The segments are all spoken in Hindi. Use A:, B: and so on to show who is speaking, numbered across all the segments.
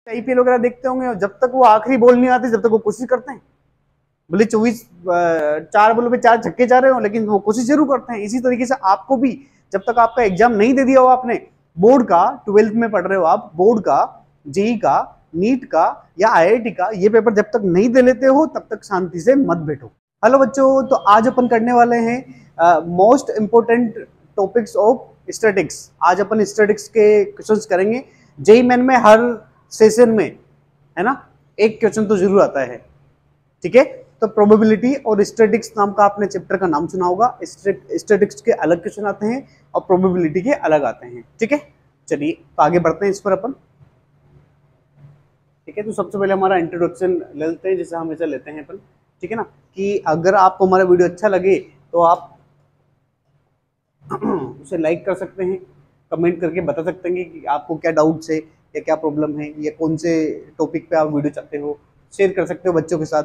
A: आईपीएल वगैरह देखते होंगे, और जब तक वो आखिरी बॉल नहीं आती जब तक वो कोशिश करते हैं, भले 4 बॉलों पे 4 छक्के जा रहे हो, लेकिन वो कोशिश जरूर करते हैं। इसी तरीके से आपको भी जब तक आपका एग्जाम नहीं दे दिया हो आपने, बोर्ड का, 12th में पढ़ रहे हो आप, बोर्ड का, जेई का, नीट का या आईआईटी का, ये पेपर जब तक नहीं दे लेते हो तब तक शांति से मत बैठो। हेलो बच्चों, तो आज अपन करने वाले हैं most important topics of statics. आज अपन स्टैटिक्स के क्वेश्चंस करेंगे। जेई मेन में हर सेशन में, है ना, एक क्वेश्चन तो जरूर आता है, ठीक है। तो प्रोबेबिलिटी और स्टैटिक्स नाम का आपने चैप्टर का नाम सुना होगा। स्टैटिक्स के अलग क्वेश्चन आते हैं और प्रोबेबिलिटी के अलग आते हैं, ठीक है। चलिए तो आगे बढ़ते हैं इस पर अपन, ठीक है। तो सबसे पहले हमारा इंट्रोडक्शन ले लेते हैं, जैसे हमेशा लेते हैं अपन, ठीक है ना। कि अगर आपको हमारा वीडियो अच्छा लगे तो आप उसे लाइक कर सकते हैं, कमेंट करके बता सकते हैं कि आपको क्या डाउट्स है या क्या प्रॉब्लम है या कौन से टॉपिक पे आप वीडियो चाहते हो। शेयर कर सकते हो बच्चों के साथ।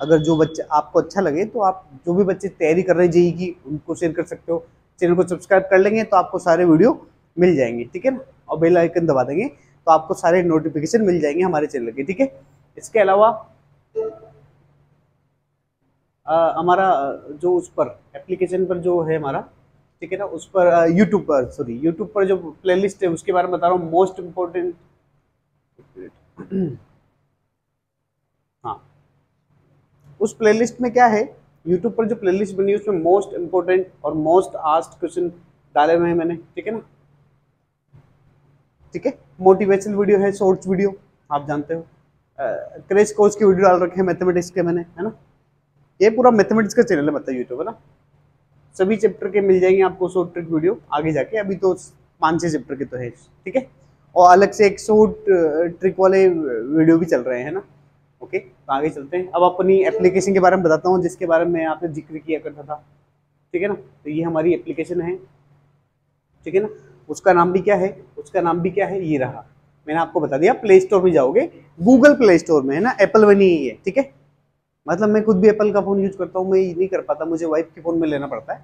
A: अगर जो बच्चे आपको अच्छा लगे तो आप जो भी बच्चे तैयारी कर रहे हैं जेई की, उनको शेयर कर सकते हो। चैनल को सब्सक्राइब कर लेंगे तो आपको सारे वीडियो मिल जाएंगे, ठीक है ना। और बेल आइकन दबा देंगे तो आपको सारे नोटिफिकेशन मिल जाएंगे हमारे चैनल के, ठीक है। इसके अलावा हमारा जो उस पर एप्लीकेशन पर जो है हमारा, ठीक है ना, उस पर यूट्यूब पर जो प्लेलिस्ट है उसके बारे में बता रहा हूँ। मोस्ट इम्पोर्टेंट, हाँ, उस प्लेलिस्ट में क्या है, यूट्यूब पर जो प्लेलिस्ट बनी है उसमें मोस्ट इम्पोर्टेंट और मोस्ट आस्क्ड क्वेश्चन डाले हुए हैं मैंने, ठीक है ना, ठीक है। मोटिवेशनल वीडियो है, शॉर्ट्स वीडियो आप जानते हो, क्रैश कोर्स की वीडियो डाल रखे हैं मैथमेटिक्स के मैंने, है ना। ये पूरा मैथमेटिक्स का चैनल है, मतलब यूट्यूब, है ना। सभी चैप्टर के मिल जाएंगे आपको शॉर्ट ट्रिक वीडियो आगे जाके। अभी तो 5-6 चैप्टर के तो है, ठीक है। और अलग से एक शॉर्ट ट्रिक वाले वीडियो भी चल रहे हैं ना। ओके, तो आगे चलते हैं। अब अपनी एप्लीकेशन के बारे में बताता हूँ जिसके बारे में आपने जिक्र किया करता था, ठीक है ना। तो ये हमारी एप्लीकेशन है, ठीक है ना। उसका नाम भी क्या है, ये रहा, मैंने आपको बता दिया। प्ले स्टोर में जाओगे, गूगल प्ले स्टोर में, है ना, एप्पल वन ही है, ठीक है। मतलब मैं खुद भी एप्पल का फोन यूज करता हूँ, मैं नहीं कर पाता, मुझे वाइफ के फोन में लेना पड़ता है।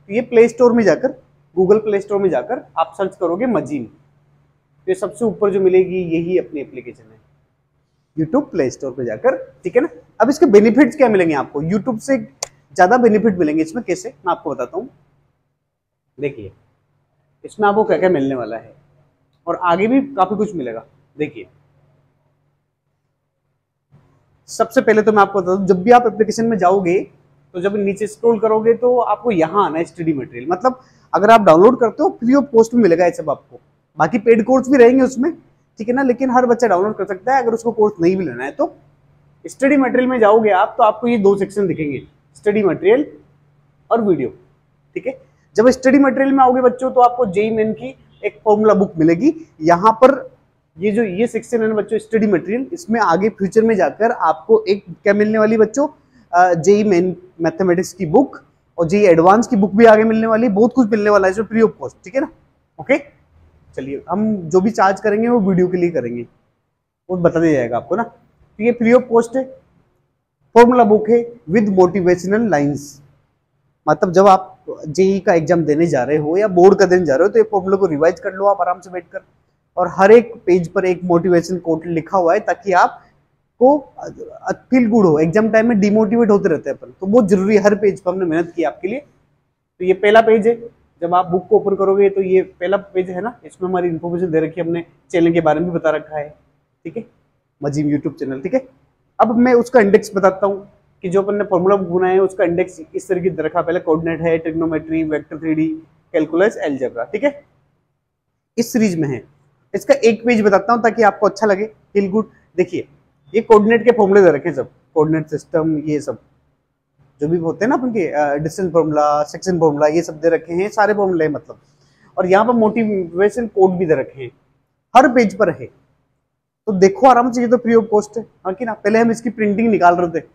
A: तो ये प्ले स्टोर में जाकर, गूगल प्ले स्टोर में जाकर आप सर्च करोगे मजीन, तो ये सबसे ऊपर जो मिलेगी यही अपनी एप्लीकेशन है, यूट्यूब प्ले स्टोर पे जाकर, ठीक है ना। अब इसके बेनिफिट्स क्या मिलेंगे आपको, यूट्यूब से ज्यादा बेनिफिट मिलेंगे इसमें। कैसे, मैं आपको बताता हूँ। देखिए इसमें आपको क्या क्या मिलने वाला है और आगे भी काफी कुछ मिलेगा। देखिए सबसे पहले तो मैं आपको बता दूं, जब भी आप एप्लीकेशन में जाओगे तो जब नीचे स्क्रॉल करोगे तो आपको यहाँ आना है स्टडी मटेरियल। मतलब अगर आप डाउनलोड करते हो फ्री ऑफ कॉस्ट में मिलेगा ये सब आपको। बाकी पेड कोर्स भी रहेंगे उसमें, ठीक है ना, लेकिन हर बच्चा डाउनलोड कर सकता है अगर उसको कोर्स नहीं भी लेना है तो। स्टडी मटेरियल में जाओगे आप तो आपको ये 2 सेक्शन दिखेंगे, स्टडी मटेरियल और वीडियो, ठीक है। जब स्टडी मटेरियल में आओगे बच्चों तो आपको जेई मेन की एक फॉर्मूला बुक मिलेगी। यहाँ पर ये सेक्शन है ना बच्चों, स्टडी मटेरियल, इसमें आगे फ्यूचर में जाकर आपको एक क्या मिलने वाली बच्चों, जेई मेन मैथमेटिक्स की बुक और जेई एडवांस की बुक भी आगे मिलने वाली। बहुत कुछ मिलने वाला है जो फ्री ऑफ कॉस्ट, ठीक है ना। ओके, चलिए हम जो भी चार्ज करेंगे वो वीडियो के लिए करेंगे, वो बता दिया जाएगा आपको ना। तो ये फ्री ऑफ कॉस्ट है, फॉर्मूला बुक है विद मोटिवेशनल लाइंस। मतलब जब आप जेई का एग्जाम देने जा रहे हो या बोर्ड का देने जा रहे हो तो ये फॉर्मूला को रिवाइज कर लो आप आराम से बैठकर। और हर एक पेज पर एक मोटिवेशन कोट लिखा हुआ है ताकि आपको फील गुड हो। एग्जाम टाइम में डिमोटिवेट होते रहते हैं अपन, तो बहुत जरूरी है। हर पेज पर हमने मेहनत की आपके लिए। तो ये पहला पेज है, जब आप बुक को ओपन करोगे तो ये पहला पेज है ना, इसमें हमारी इन्फॉर्मेशन दे रखी है, हमने चैनल के बारे में भी बता रखा है, ठीक है, मजीम यूट्यूब चैनल, ठीक है। अब मैं उसका इंडेक्स बताता हूँ कि जो अपन ने फॉर्मूला बनाया है उसका इंडेक्स इस तरीके से रखा। पहले कोऑर्डिनेट है, trigonometry, vector 3D, calculus, algebra, ठीक है, इस सीरीज में है। इसका एक पेज बताता हूँ ताकि आपको अच्छा लगे, फील गुड। देखिए ये कोऑर्डिनेट के फॉर्मूले दे रखे हैं, सब कोऑर्डिनेट सिस्टम, ये सब जो भी होते हैं ना अपन के, डिस्टेंस फॉर्मूला, सेक्शन फॉर्मूला, ये सब दे रखे हैं, सारे फॉर्मूले मतलब। और यहाँ पर मोटिवेशन कोड भी दे रखे हैं, हर पेज पर है। तो देखो आराम से, ये तो फ्री ऑफ कॉस्ट है, हाँ कि ना। पहले हम इसकी प्रिंटिंग निकाल रहे थे,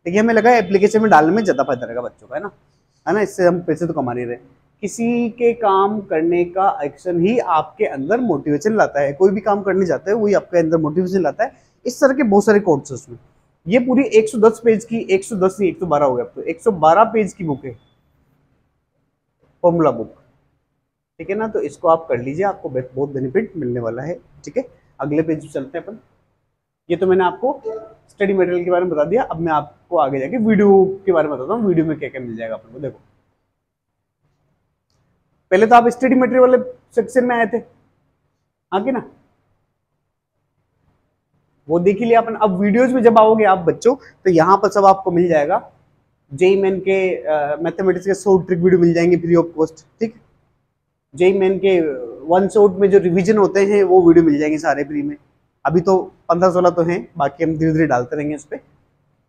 A: लेकिन हमें लगा एप्लीकेशन में डालने में ज्यादा फायदा रहेगा बच्चों का, है ना। इससे हम पैसे तो कमा नहीं रहे। किसी के काम करने का एक्शन ही आपके अंदर मोटिवेशन लाता है। कोई भी काम करने जाते हैं वही आपके अंदर मोटिवेशन लाता है। इस तरह के बहुत सारे कोड्स उसमें। ये पूरी 110 पेज की, 110 नहीं 112 हो गया, तो 112 पेज की बुक है फॉर्मूला बुक, ठीक है ना। तो इसको आप कर लीजिए, आपको बहुत बेनिफिट मिलने वाला है, ठीक है। अगले पेज पे चलते हैं अपन। ये तो मैंने आपको स्टडी मटेरियल के बारे में बता दिया। अब मैं आपको आगे जाके वीडियो के बारे में बताता हूँ, वीडियो में क्या क्या मिल जाएगा अपन को। देखो पहले तो आप स्टडी मटेरियल वाले सेक्शन में आए थे, आगे ना वो देख ही लिया अपन। अब वीडियोज में जब आओगे आप बच्चों, तो यहाँ पर सब आपको मिल जाएगा। जेई मेन के मैथमेटिक्स के 100 ट्रिक वीडियो मिल जाएंगे फ्री ऑफ कॉस्ट, ठीक। जेई मेन के वन शॉट में जो रिवीजन होते हैं वो वीडियो मिल जाएंगे सारे फ्री में। अभी तो 15-16 तो हैं, बाकी हम धीरे धीरे डालते रहेंगे इस पे।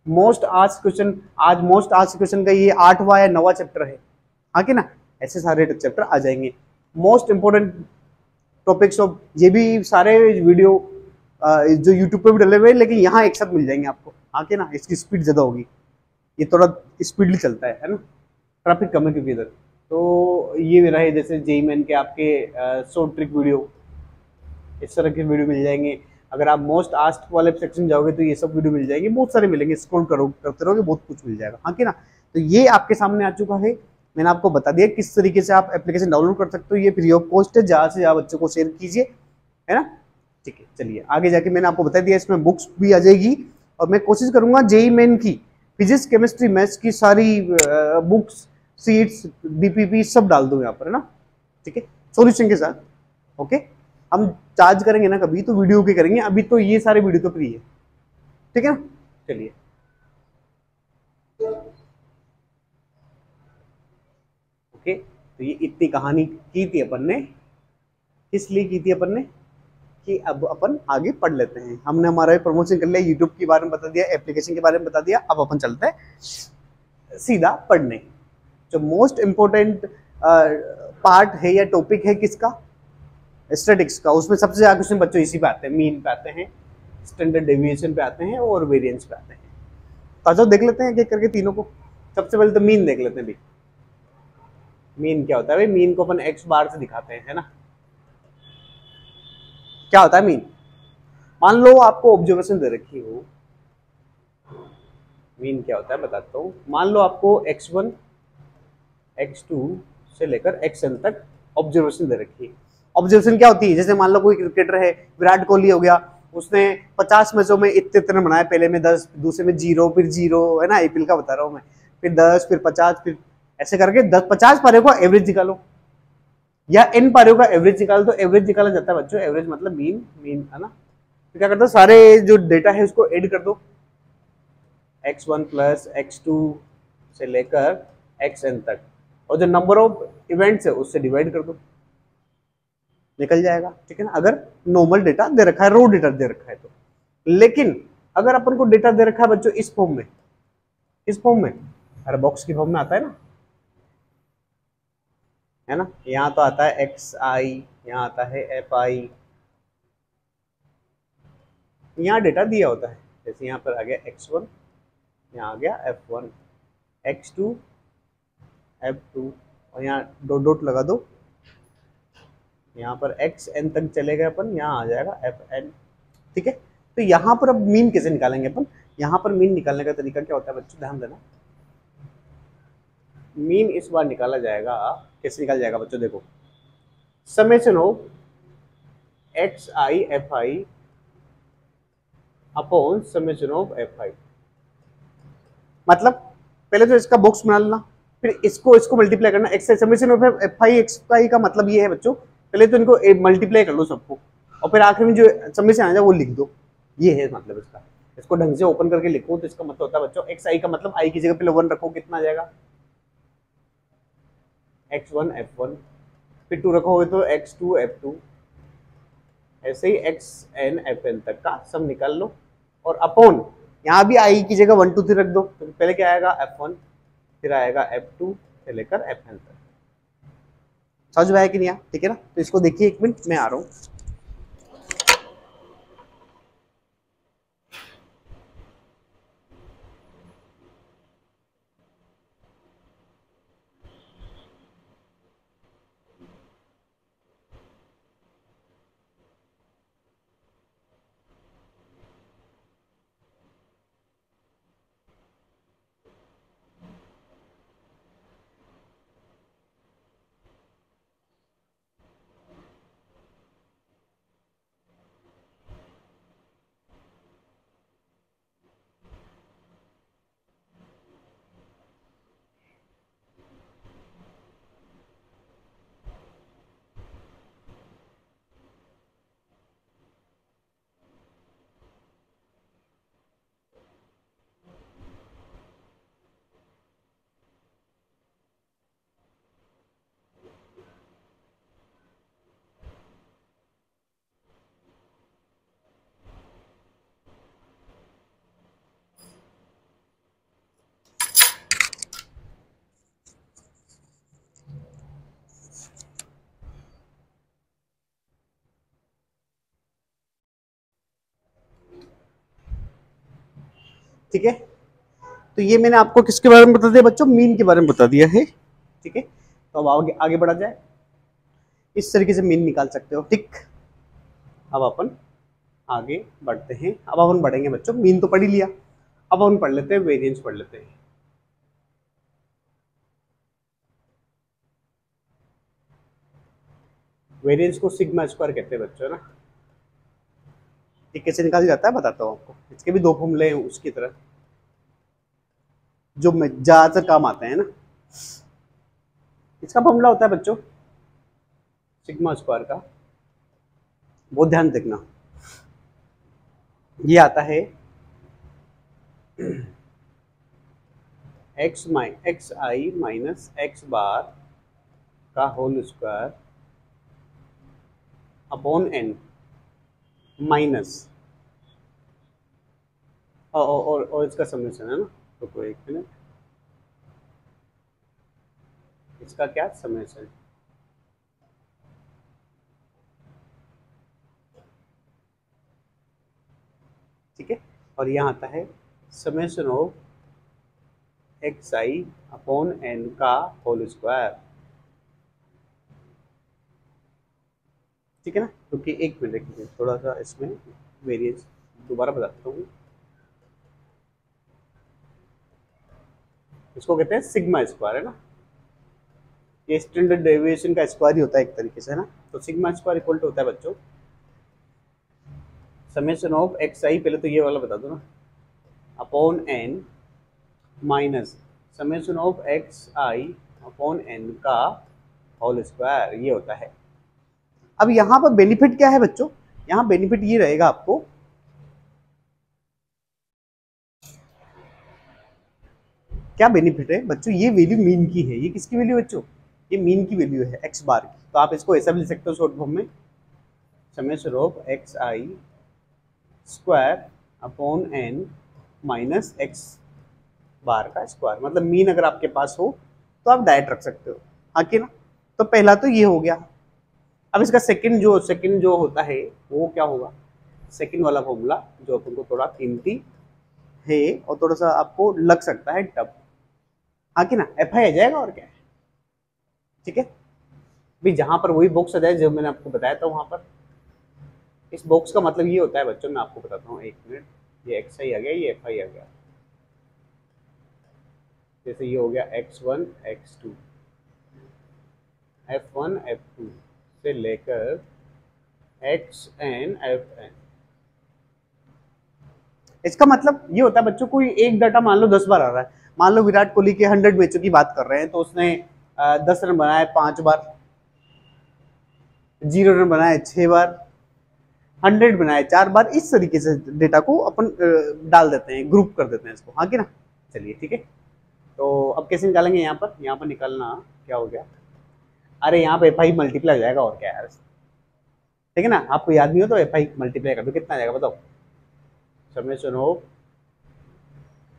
A: मोस्ट आस्क्ड क्वेश्चन, आज मोस्ट आस्क्ड क्वेश्चन का ये 8वां या 9वां चैप्टर है, आगे ना ऐसे सारे चैप्टर आ जाएंगे। मोस्ट इंपोर्टेंट टॉपिक्स ऑफ, ये भी सारे वीडियो जो यूट्यूब पे भी डले हुए हैं, लेकिन यहाँ एक साथ मिल जाएंगे आपको, आगे ना इसकी स्पीड ज्यादा होगी, ये थोड़ा स्पीडली चलता है ना, ट्रैफिक कम है क्योंकि इधर। तो ये रहे जैसे जेई मेन के आपके शॉर्ट ट्रिक वीडियो, इस तरह के वीडियो मिल जाएंगे। अगर आप मोस्ट आस्क्ड वाले सेक्शन जाओगे तो ये सब वीडियो मिल जाएंगे, बहुत सारे मिलेंगे, स्क्रॉल करो करते रहोगे बहुत कुछ मिल जाएगा, हाँ कि ना। तो ये आपके सामने आ चुका है, मैंने आपको बता दिया किस तरीके से आप एप्लीकेशन डाउनलोड कर सकते हो। ये फ्री ऑफ कॉस्ट है, जहाँ से बच्चों को शेयर कीजिए, है ना, ठीक है। चलिए आगे जाके मैंने आपको बता दिया, इसमें बुक्स भी आ जाएगी, और मैं कोशिश करूंगा जेई मेन की फिजिक्स केमिस्ट्री मैथ्स की सारी बुक्स, सीट्स, डीपीपी सब डाल दूं यहाँ पर, है ना, ठीक है, सॉल्यूशन के साथ। ओके, हम चार्ज करेंगे ना कभी तो वीडियो के करेंगे, अभी तो ये सारे वीडियो तो फ्री है, ठीक है ना। चलिए ओके, तो ये इतनी कहानी की थी अपन ने, किस लिए की थी अपन ने, कि अब अपन आगे पढ़ लेते हैं। हमने हमारा प्रमोशन कर लिया, यूट्यूब के बारे में बता दिया, एप्लीकेशन के बारे में बता दिया, अब अपन चलते हैं सीधा पढ़ने। जो मोस्ट इंपोर्टेंट पार्ट है या टॉपिक है किसका, स्टैटिक्स का, उसमें सबसे ज्यादा क्वेश्चन बच्चों इसी पे आते हैं, मीन पे आते हैं, स्टैंडर्ड डेविएशन पे आते हैं और वेरिएंस पे आते हैं। तो जो देख लेते हैं एक करके तीनों को। सबसे पहले तो मीन देख लेते हैं भाई। मीन क्या होता है भाई, मीन को अपन एक्स बार से दिखाते हैं, है ना। क्या होता है मीन, मान लो आपको ऑब्जर्वेशन दे रखी हो, मीन क्या होता है बताता हूँ। मान लो आपको x1 x2 से लेकर xn तक ऑब्जर्वेशन दे रखी है। ऑब्जर्वेशन क्या होती है, जैसे मान लो कोई क्रिकेटर है, विराट कोहली हो गया, उसने 50 मैचों में इतने रन बनाए, पहले में 10, दूसरे में 0, फिर 0, है ना, आईपीएल का बता रहा हूँ मैं, फिर 10, फिर 50, फिर ऐसे करके 10-50 पारियों का एवरेज निकालो, या n पारियों का एवरेज निकालो। तो एवरेज निकाला जाता है बच्चों, एवरेज मतलब मीन, मीन, है ना। तो क्या करता है, सारे जो डेटा है उसको ऐड कर दो, x1 प्लस x2 से लेकर xn तक, और जो नंबर ऑफ इवेंट्स है उससे डिवाइड कर दो, निकल जाएगा, ठीक है ना। अगर नॉर्मल डेटा दे रखा है, रो डेटा दे रखा है तो। लेकिन अगर अपन को डेटा दे रखा है बच्चों इस फॉर्म में, इस फॉर्म में, अरे बॉक्स की फॉर्म में आता है ना, है ना, यहाँ तो आता है xi, यहाँ आता है fi, यहाँ डेटा दिया होता है, जैसे यहाँ पर आ गया x1, यहाँ आ गया f1, x2, f2, और यहाँ डॉट डॉट लगा दो, यहाँ पर xn तक चले गए अपन, यहाँ आ जाएगा fn, ठीक है। तो यहाँ पर अब मीन कैसे निकालेंगे अपन, यहाँ पर मीन निकालने का तरीका क्या होता है बच्चों, ध्यान देना। मीन इस बार निकाला जाएगा, कैसे निकाला जाएगा बच्चों, देखो, summation of xi fi upon summation of fi। मतलब पहले तो इसका बॉक्स बना लेना, फिर इसको मल्टीप्लाई करना, x summation of fi xi का मतलब ये है बच्चों, पहले तो इनको मल्टीप्लाई कर लो सबको, और फिर आखिर में जो समेशन आ जाए वो लिख दो, ये है मतलब इसका। इसको ढंग से ओपन करके लिखो तो इसका मतलब होता है बच्चों, xi का मतलब i की जगह पहले 1 रखो, कितना आ जाएगा x1 f1, फिर 2 रखोगे तो x2 f2, ऐसे ही xn fn तक का सब निकाल लो, और अपॉन यहाँ भी i की जगह 1 2 3 रख दो, तो पहले क्या आएगा f1, फिर आएगा f2 से लेकर fn तक। समझ में आया कि नहीं, ठीक है ना। तो इसको देखिए, 1 मिनट मैं आ रहा हूँ। ठीक है, तो ये मैंने आपको किसके बारे में बता दिया बच्चों, मीन के बारे में बता दिया है। ठीक है, तो अब आगे आगे बढ़ा जाए, इस तरीके से मीन निकाल सकते हो। ठीक, अब अपन आगे बढ़ते हैं। अब अपन बढ़ेंगे बच्चों, मीन तो पढ़ ही लिया, अब अपन पढ़ लेते हैं वेरिएंस पढ़ लेते हैं। वेरिएंस को सिग्मा स्क्वायर कहते हैं बच्चों ना। ये कैसे निकाला जाता है बताता हूँ आपको, इसके भी दो फॉर्मूले हैं उसकी तरह जो ज्यादातर काम आते हैं ना। इसका फॉर्मूला होता है बच्चों सिग्मा स्क्वायर का, बहुत ध्यान देखना, ये आता है x i minus x bar का whole square upon N minus और इसका समेशन है ना, तो कोई एक मिनट, इसका क्या समेशन, ठीक है, और यहाँ आता है summation of x i upon n का होल स्क्वायर। ठीक है ना, क्योंकि एक मिनट देखिए थोड़ा सा इसमें वेरिएंस दोबारा बताता हूँ। इसको कहते हैं सिग्मा स्क्वायर है ना, ये स्टैंडर्ड डेविएशन का स्क्वायर ही होता है एक तरीके से है ना। तो सिग्मा स्क्वायर इक्वल टू होता है बच्चों समेशन ऑफ एक्स आई, पहले तो ये वाला बता दो ना, upon N minus summation of x i upon n का होल स्क्वायर, ये होता है। अब यहाँ पर बेनिफिट क्या है बच्चों, यहाँ बेनिफिट ये रहेगा आपको, क्या बेनिफिट है बच्चों, ये वैल्यू मीन की है। ये किसकी वैल्यू बच्चों, ये मीन की वैल्यू है एक्स बार की। तो आप इसको ऐसा भी लिख सकते हो शॉर्ट फॉर्म में, summation of x I square upon N minus x bar का स्क्वायर, मतलब मीन अगर आपके पास हो तो आप डायरेक्ट रख सकते हो। हाँ कि ना, तो पहला तो ये हो गया। अब इसका सेकंड जो होता है वो क्या होगा, सेकंड वाला फॉर्मूला जो अपन को थोड़ा कीमती है और थोड़ा सा आपको लग सकता है टफ। हाँ कि ना, एफ आई आ जाएगा और क्या है। ठीक है भाई, जहां पर वही बॉक्स आ जाए जो मैंने आपको बताया था वहां पर, इस बॉक्स का मतलब ये होता है बच्चों, मैं आपको बताता हूँ एक मिनट, ये एक्स आई आ गया, ये एफ आई आ गया, जैसे ये हो गया x1 x2 f1 f2 से लेकर xn fn। इसका मतलब ये होता है बच्चों, कोई एक डाटा मान लो 10 बार आ रहा है, मान लो विराट कोहली के 100 मैचों की बात कर रहे हैं, तो उसने 10 रन बनाए 5 बार, 0 रन बनाए 6 बार, 100 बनाए 4 बार, इस तरीके से डेटा को अपन डाल देते हैं, ग्रुप कर देते हैं इसको। हाँ कि ना, चलिए ठीक है। तो अब कैसे निकालेंगे, यहाँ पर निकालना क्या हो गया, अरे यहाँ पे एफ आई मल्टीप्लाई हो जाएगा और क्या है, ठीक है ना, आपको याद नहीं हो तो एफ आई मल्टीप्लाई कर दो, कितना आ जाएगा बताओ, summation of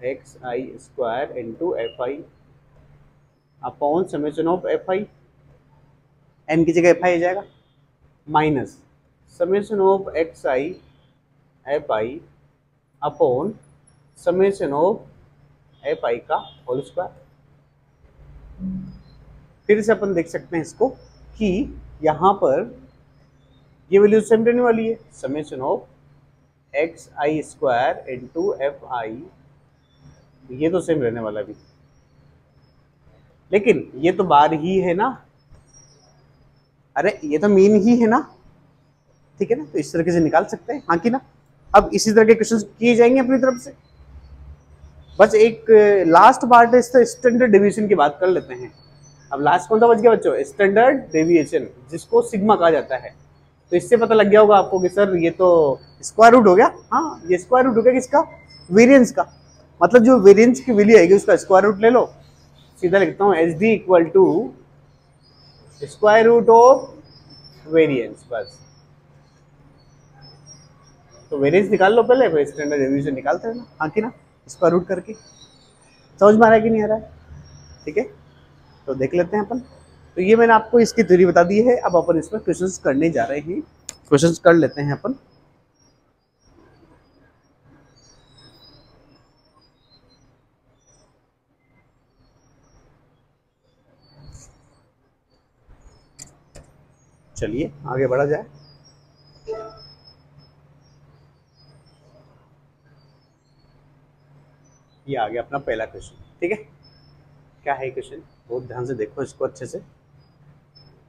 A: x I square into F I upon summation of F i, n की जगह एफ आई आ जाएगा, minus summation of x I F I upon summation of F i का होल स्क्वायर। फिर से अपन देख सकते हैं इसको कि यहाँ पर ये वैल्यू सेम रहने वाली है, summation of x I square into F I, ये तो सेम रहने वाला भी, लेकिन ये तो बार ही है ना, अरे ये तो मीन ही है ना, ठीक है ना, तो इस तरीके से निकाल सकते हैं। हाँ कि ना, अब इसी तरह के क्वेश्चन किए जाएंगे अपनी तरफ से। बस एक लास्ट पार्ट है, स्टैंडर्ड डेविएशन की बात कर लेते हैं। अब लास्ट कौन सा बच गया बच्चों, स्टैंडर्ड डेविएशन, जिसको सिग्मा कहा जाता है। तो इससे पता लग गया होगा आपको कि सर ये तो स्क्वायर रूट हो गया, हाँ ये स्क्वायर रूट हो गया किसका, वेरिएंस का, मतलब जो वेरिएंस की वैल्यू आएगी उसका स्क्वायर रूट ले लो, सीधा लिखता हूँ h d equal to square root of variance, बस। तो वेरिएंस निकाल लो पहले, फिर स्टैंडर्ड डेविएशन निकालते हैं ना, हाँ कि ना, स्क्वायर रूट करके। समझ में आ रहा है कि नहीं आ रहा है, ठीक है, तो देख लेते हैं अपन। तो ये मैंने आपको इसकी थ्योरी बता दी है, अब अपन इसमें क्वेश्चंस करने जा रहे हैं, क्वेश्चंस कर लेते हैं अपन। चलिए आगे बढ़ा जाए। ये आ गया अपना पहला क्वेश्चन, ठीक है। क्या है क्वेश्चन, बहुत ध्यान से देखो इसको अच्छे से।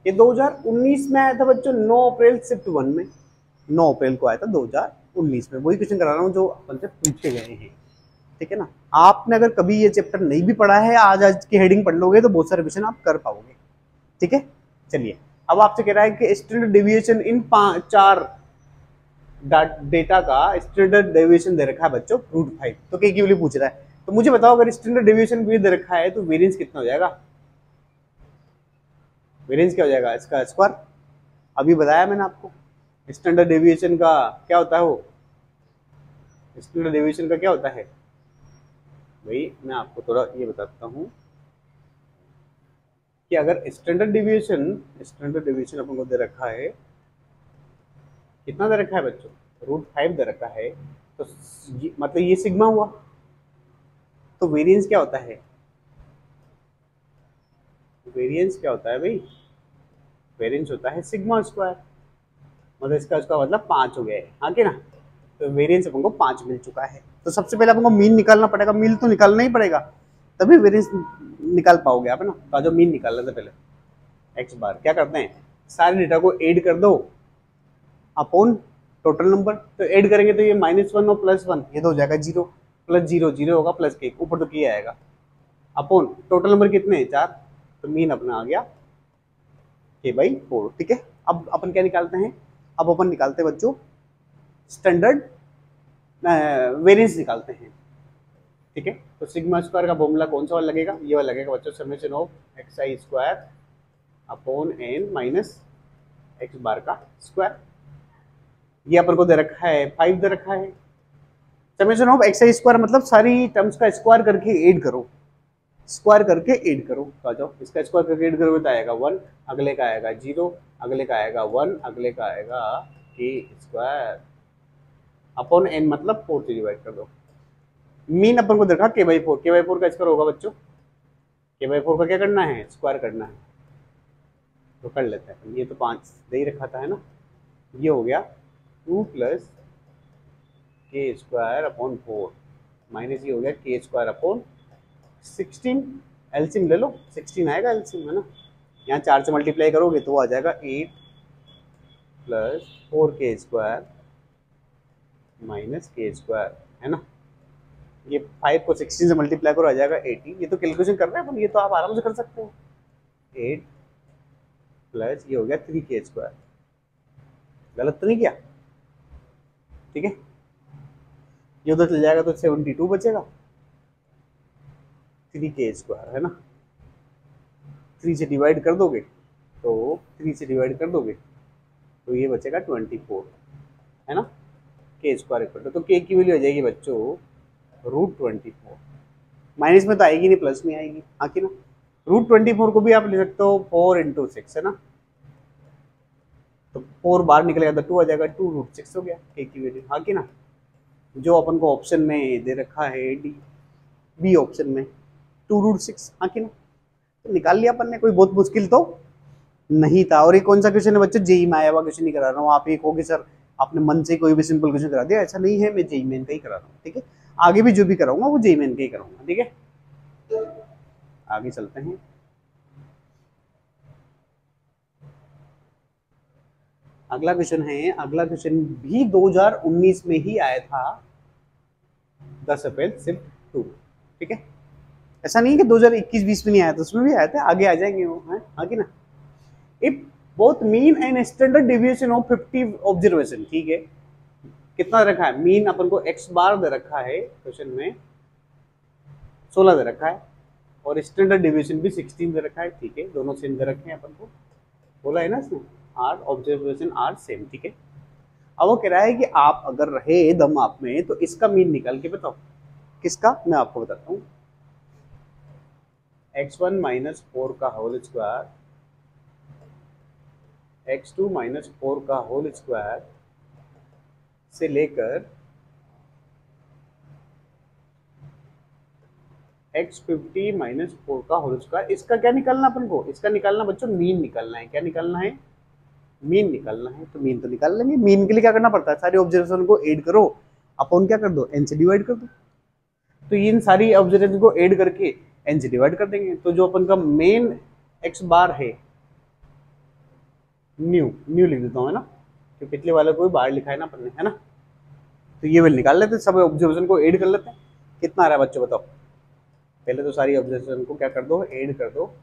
A: ये 2019 में आया था बच्चों, 9 अप्रैल शिफ्ट 1 में, 9 अप्रैल को आया था 2019 में। वही क्वेश्चन करा रहा हूँ जो अपन से पूछे गए हैं, ठीक है ना। आपने अगर कभी ये चैप्टर नहीं भी पढ़ा है, आज की हेडिंग पढ़ लोगे तो बहुत सारे क्वेश्चन आप कर पाओगे, ठीक है। चलिए अब आपसे कह रहा है कि स्टैंडर्ड डेविएशन इन 4 डेटा का स्टैंडर्ड डेविएशन दे रखा है बच्चों √5, तो के लिए पूछ रहा है। तो मुझे बताओ अगर स्टैंडर्ड डेविएशन भी दे रखा है तो वेरिएंस कितना हो जाएगा, वेरिएंस क्या हो जाएगा इसका स्क्वायर। अभी बताया मैंने आपको स्टैंडर्ड डेविएशन का क्या होता है, वो स्टैंडर्ड डेविएशन का क्या होता है भाई, मैं आपको थोड़ा ये बताता हूँ कि अगर स्टैंडर्ड डेविएशन अपन को दे रखा है, कितना दे रखा है बच्चों, √5 दे रखा है, तो मतलब ये सिग्मा हुआ, तो वेरिएंस क्या होता है, वेरिएंस क्या होता है भाई, वेरिएंस होता है सिग्मा स्क्वायर, मतलब इसका मतलब 5 हो गया है, हाँ कि ना। तो वेरिएंस अपन को 5 मिल चुका है। तो सबसे पहले अपन को मीन निकालना पड़ेगा, मीन तो निकालना ही पड़ेगा तभी वेरिएंस निकाल पाओगे आप, है ना। तो जो मीन निकालना था पहले एक्स बार, क्या करते हैं सारे डेटा को ऐड कर दो अपॉन टोटल नंबर, तो ऐड करेंगे तो ये -1 और +1 ये तो हो जाएगा 0, +0 0 होगा, प्लस के ऊपर तो किया आएगा, अपॉन टोटल नंबर कितने हैं 4, तो मीन अपना आ गया k/4, ठीक है। अब अपन क्या निकालते हैं, अब अपन निकालते हैं बच्चों स्टैंडर्ड वेरिएंस निकालते हैं, ठीक है। तो सिग्मा स्क्वायर का फॉर्मूला कौन सा वाला लगेगा, ये वाला लगेगा बच्चों, summation of xi² upon n minus x बार का स्क्वायर। ये अपन को दे रखा है 5 दे रखा है, समेशन ऑफ xi² मतलब सारी टर्म्स का स्क्वायर करके ऐड करो, स्क्वायर करके ऐड करो, तो आ जाओ इसका स्क्वायर करके ऐड करोगे तो आएगा 1, अगले का आएगा 0, अगले का आएगा 1, अगले का आएगा k² अपॉन n मतलब 4 से डिवाइड कर दो। मीन अपन को देखा k/4, k/4 का स्क्वायर होगा बच्चों, k/4 का क्या करना है, स्क्वायर करना है, तो कर लेते हैं। ये तो 5 दे ही रखा था, है ना। ये हो गया 2 + k² अपॉन 4 माइनस ये हो गया k² अपॉन 16, एलसीएम ले लो, 16 आएगा एलसीएम, है ना। यहाँ 4 से मल्टीप्लाई करोगे तो आ जाएगा 8 + 4k² माइनस k², है ना। ये 5 को 16 से मल्टीप्लाई करो आ जाएगा 80, ये तो कैलकुलेशन कर रहे हैं अपन, ये तो आप आराम से कर सकते हो। 8 प्लस ये हो गया 3k², गलत तो नहीं किया, ठीक है। ये उधर चल जाएगा तो 72 बचेगा, 3k², है ना। 3 से डिवाइड कर दोगे तो 3 से डिवाइड कर दोगे तो ये बचेगा 24, है ना। k² तो k की वैल्यू आ जाएगी बच्चों √24, माइनस में तो आएगी नहीं, प्लस में आएगी, हाँ कि ना। √24 को भी आप ले सकते हो 4 × 6, है ना। तो 4 बाहर निकलेगा तो 2 आ जाएगा, 2√6 हो गया k की वैल्यू, हाँ कि ना। जो अपन को ऑप्शन में दे रखा है डी, बी ऑप्शन में 2√6, हाँ कि ना। तो निकाल लिया अपन ने, कोई बहुत मुश्किल तो नहीं था। और ये कौन सा क्वेश्चन है बच्चों, जेई में आया हुआ क्वेश्चन नहीं करा रहा हूँ। आप ये कहोगे सर आपने मन से कोई भी सिंपल क्वेश्चन करा दिया, ऐसा नहीं है, मैं जेई मेन का ही करा रहा हूँ, ठीक है। आगे भी जो भी कराऊंगा वो जेई मेन का ही कराऊंगा, ठीक है। आगे चलते हैं। अगला क्वेश्चन है, अगला क्वेश्चन भी 2019 में ही आया था, 10 अप्रैल शिफ्ट 2, ठीक है। ऐसा नहीं है कि 2021-20 में नहीं आया था, उसमें भी आया था, आगे आ जाएंगे वो, है आगे ना। If both mean and standard deviation of 50 observation, ठीक है। कितना रखा है, मीन अपन को x बार दे रखा है क्वेश्चन में 16 दे रखा है, और स्टैंडर्ड डेविएशन भी 16 दे रखा है, ठीक है। दोनों सेम दे रखे हैं अपन को, बोला है ना इसमें, आर ऑब्जर्वेशन आर सेम, ठीक है। अब वो कह रहा है कि आप अगर रहे दम आप में तो इसका मीन निकाल के बताओ, किसका, मैं आपको बताता हूँ। x1 - 4 का होल स्क्वायर, x2 - 4 का होल स्क्वायर से लेकर x50 - 4 का होल स्क्वायर, इसका क्या निकालना अपन को, इसका निकालना बच्चों मीन निकालना है। क्या निकालना है, मीन निकालना है तो मीन तो निकाल लेंगे। मीन के लिए क्या करना पड़ता है, सारी ऑब्जर्वेशन को ऐड करो, अपॉन क्या कर दो, एन से डिवाइड कर दो। तो इन सारी ऑब्जर्वेशन को ऐड करके एन से डिवाइड कर देंगे। तो जो अपन का मेन एक्स बार है, न्यू न्यू लिख देता हूँ है ना, तो पिछले वाले को भी बाहर लिखा है ना अपन ने, है ना। तो ये वैल्यू निकाल लेते हैं, सब ऑब्जर्वेशन को ऐड कर लेते हैं। कितना आ रहा है बच्चों बताओ, पहले तो सारी ऑब्जर्वेशन को क्या कर दो, ऐड कर दो।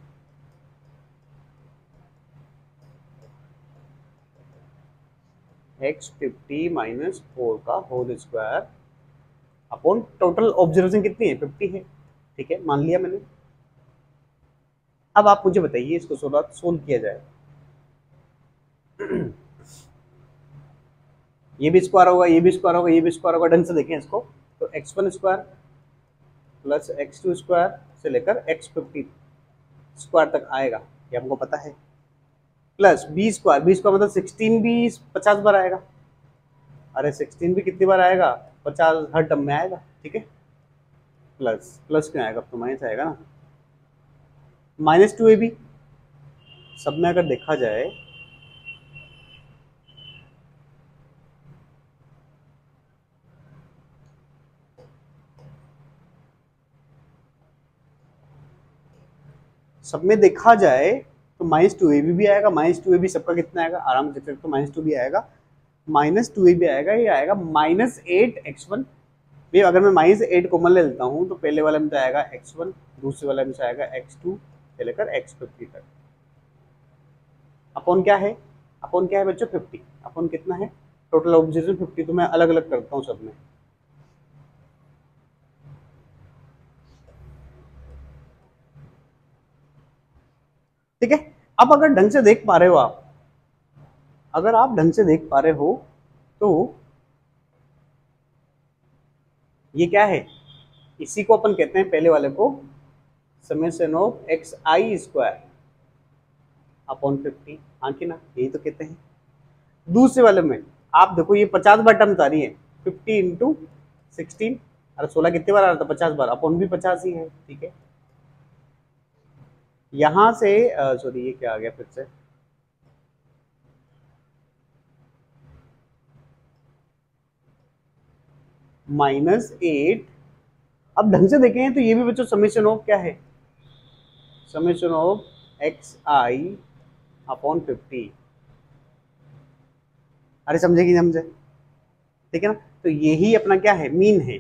A: x50 माइनस 4 का whole square upon total observation कितनी है, 50 है। ठीक है, मान लिया मैंने। अब आप मुझे बताइए इसको सोल्व किया जाए। ये भी स्क्वायर होगा, ये भी स्क्वायर होगा, ये भी स्क्वायर होगा। ढंग से देखें इसको, तो x1 square plus x2 square से लेकर x50 स्क्वायर तक आएगा, ये हमको पता है। प्लस बी स्क्वायर मतलब 16 भी 50 बार आएगा। अरे 16 भी कितनी बार आएगा, 50 हर टर्म में आएगा। ठीक है, प्लस प्लस क्यों आएगा, अब तो माइनस आएगा ना। माइनस 2ab सब में अगर देखा जाए तो -2ab भी आएगा। -2ab सबका कितना आएगा, आराम से देख सकते हो, -2 भी आएगा, -2ab आएगा, ये आएगा -8x1। भी अगर मैं -8 कॉमन ले लेता हूँ तो पहले वाले में तो आएगा x1, दूसरे वाले में से आएगा x2 से लेकर x50 तक। अपॉन क्या है, अपॉन क्या है बच्चों, 50। अपॉन कितना है, टोटल ऑब्जर्वेशन 50। तो मैं अलग अलग करता हूँ सब में। ठीक है, अब अगर ढंग से देख पा रहे हो आप, अगर आप ढंग से देख पा रहे हो तो ये क्या है, इसी को अपन कहते हैं, पहले वाले को summation of x I square upon 50। हाँ कि ना, यही तो कहते हैं। दूसरे वाले में आप देखो, ये 50 बार टर्म आ रही है, 50 इंटू 16। अरे 16 कितनी बार आ रहा था, 50 बार, अपॉन भी 50 ही है। ठीक है, यहां से सॉरी ये क्या आ गया फिर से, -8। अब ढंग से देखें तो ये भी बच्चों समेशन ऑफ क्या है, summation of x i upon 50। अरे समझे कि समझे, ठीक है ना। तो यही अपना क्या है, मीन है।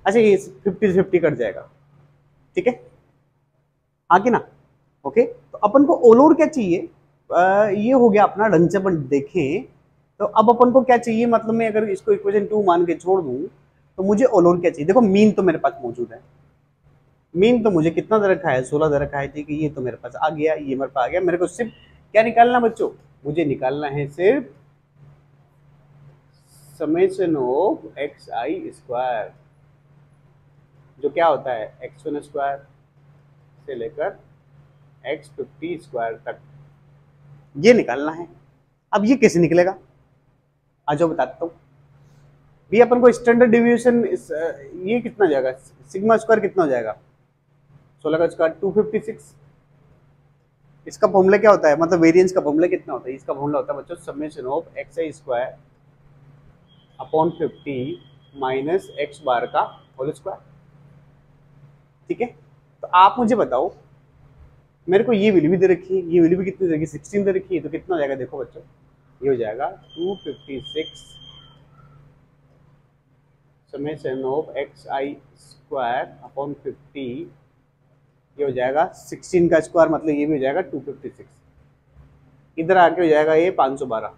A: अच्छा, ये 50 से 50 कट जाएगा। ठीक है, हाँ कि ना। ओके, तो अपन को ओल और क्या चाहिए, ये हो गया अपना। ढंग से अपन देखें तो अब अपन को क्या चाहिए, मतलब मैं अगर इसको इक्वेशन 2 मान के छोड़ दूं तो मुझे ओल और क्या चाहिए। देखो मीन तो मेरे पास मौजूद है, मीन तो मुझे कितना दे रखा है, 16 दे रखा है। ठीक है, ये तो मेरे पास आ गया, ये मेरे पास आ गया। मेरे को सिर्फ क्या निकालना बच्चों, मुझे निकालना है सिर्फ summation of x I square, जो क्या होता है x1 स्क्वायर से लेकर x50 स्क्वायर तक, ये निकालना है। अब ये कैसे निकलेगा, आ जाओ बताता हूँ। भी अपन को स्टैंडर्ड डिविएशन ये कितना जाएगा, सिग्मा स्क्वायर कितना हो जाएगा, 16 का स्क्वायर 256। इसका फॉर्मूला क्या होता है, मतलब वेरिएंस का फॉर्मूला कितना होता है, इसका फॉर्मूला होता है बच्चों summation of x I square upon 50 minus x bar का होल स्क्वायर। ठीक है, तो आप मुझे बताओ, मेरे को ये वैल्यू भी दे रखी है, ये वैल्यू भी कितनी दे रखी है, 16 दे रखी है। तो कितना हो जाएगा देखो बच्चों, ये हो जाएगा 256 summation of x I square upon 50। ये हो जाएगा 16 का स्क्वायर, मतलब ये भी हो जाएगा 256। इधर आके हो जाएगा ये 512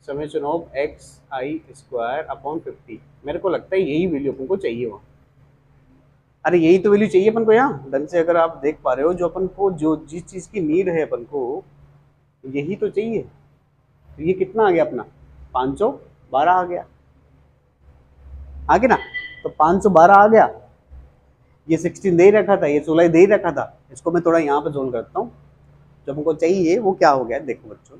A: summation of x I square upon 50। मेरे को लगता है यही वैल्यू अपन को चाहिए वहाँ। अरे यही तो वैल्यू चाहिए अपन को यहाँ। ढंग से अगर आप देख पा रहे हो, जो अपन को जो जिस चीज की नीड है अपन को, यही तो चाहिए। तो ये कितना आ गया अपना, 512 आ गया, आगे ना। तो 512 आ गया, ये 16 दे ही रखा था, ये 16 दे ही रखा था। इसको मैं थोड़ा यहाँ पे जोन करता हूँ, जो हमको चाहिए वो क्या हो गया, देखो बच्चों,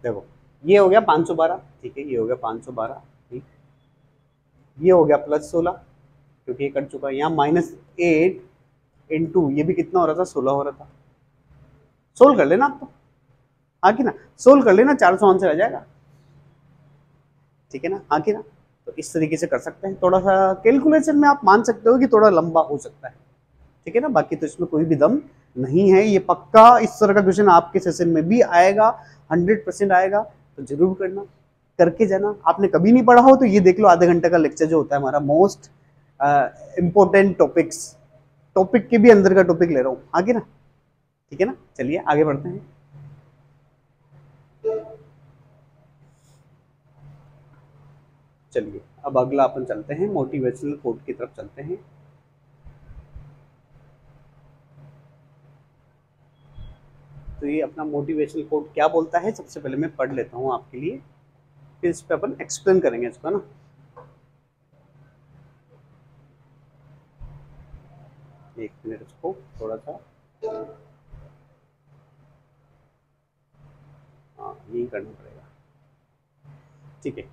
A: देखो ये हो गया 512। ठीक है, ये हो गया 512। ठीक, ये हो गया +16 क्योंकि ये कट चुका है। यहाँ -8 इंटू ये भी कितना हो रहा था, 16 हो रहा था। सोल्व कर लेना आप तो, हाँ कि ना, सोल्व कर लेना, 400 आंसर आ जाएगा, ठीक है ना, हाँ कि ना। तो इस तरीके से कर सकते हैं। थोड़ा सा कैलकुलेशन में आप मान सकते हो कि थोड़ा लंबा हो सकता है, ठीक है ना, बाकी तो इसमें कोई भी दम नहीं है। ये पक्का इस तरह का क्वेश्चन आपके सेशन में भी आएगा, 100% आएगा, तो जरूर करना, करके जाना। आपने कभी नहीं पढ़ा हो तो ये देख लो, आधे घंटे का लेक्चर जो होता है हमारा, मोस्ट इंपॉर्टेंट टॉपिक के भी अंदर का टॉपिक ले रहा हूँ, आगे ना, ठीक है ना। चलिए आगे बढ़ते हैं। चलिए अब अगला अपन चलते हैं, मोटिवेशनल कोट की तरफ चलते हैं। तो ये अपना मोटिवेशनल कोट क्या बोलता है, सबसे पहले मैं पढ़ लेता हूँ आपके लिए, फिर इस पे अपन एक्सप्लेन करेंगे इसको ना। एक मिनट, इसको थोड़ा सा, हाँ यही करना पड़ेगा, ठीक है।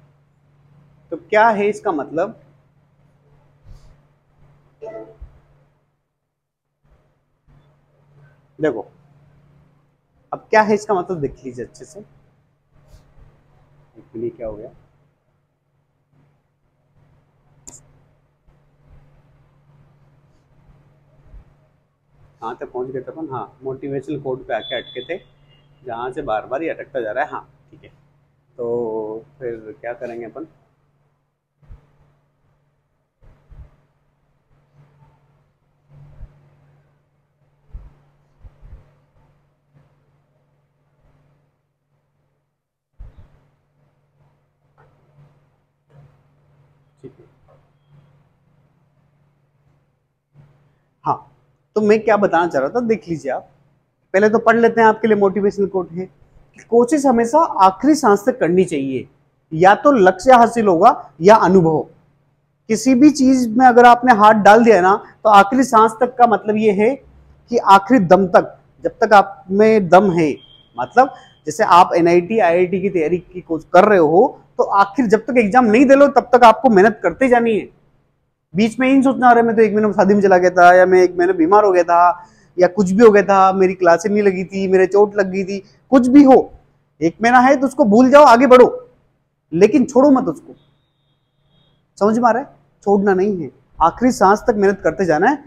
A: तो क्या है इसका मतलब, देखो अब क्या है इसका मतलब देख लीजिए अच्छे से। एक मिनट, क्या हो गया, कहाँ तक पहुंच गए थे अपन, हाँ मोटिवेशनल कोट पे आके अटके थे, जहाँ से बार बार ये अटकता जा रहा है, हाँ ठीक है। तो फिर क्या करेंगे अपन, ठीक है, हाँ। तो मैं क्या बताना चाह रहा था, देख लीजिए आप, पहले तो पढ़ लेते हैं आपके लिए। मोटिवेशनल कोट है कि कोशिश हमेशा आखिरी सांस तक करनी चाहिए, या तो लक्ष्य हासिल होगा या अनुभव। किसी भी चीज में अगर आपने हाथ डाल दिया ना, तो आखिरी सांस तक का मतलब ये है कि आखिरी दम तक, जब तक आप में दम है, मतलब जैसे आप एनआईटी आईआईटी की तैयारी की कोशिश कर रहे हो, तो आखिर जब तक एग्जाम नहीं दे लो तब तक आपको मेहनत करते जानी है। बीच में इन सोचना, अरे मैं तो 1 महीने शादी में चला गया था, या मैं 1 महीने बीमार हो गया था, या कुछ भी हो गया था, मेरी क्लासें नहीं लगी थी, मेरे चोट लग गई थी, कुछ भी हो, 1 महीना है तो उसको भूल जाओ, आगे बढ़ो, लेकिन छोड़ो मत उसको। समझ में आ रहा है, छोड़ना नहीं है, आखिरी सांस तक मेहनत करते जाना है।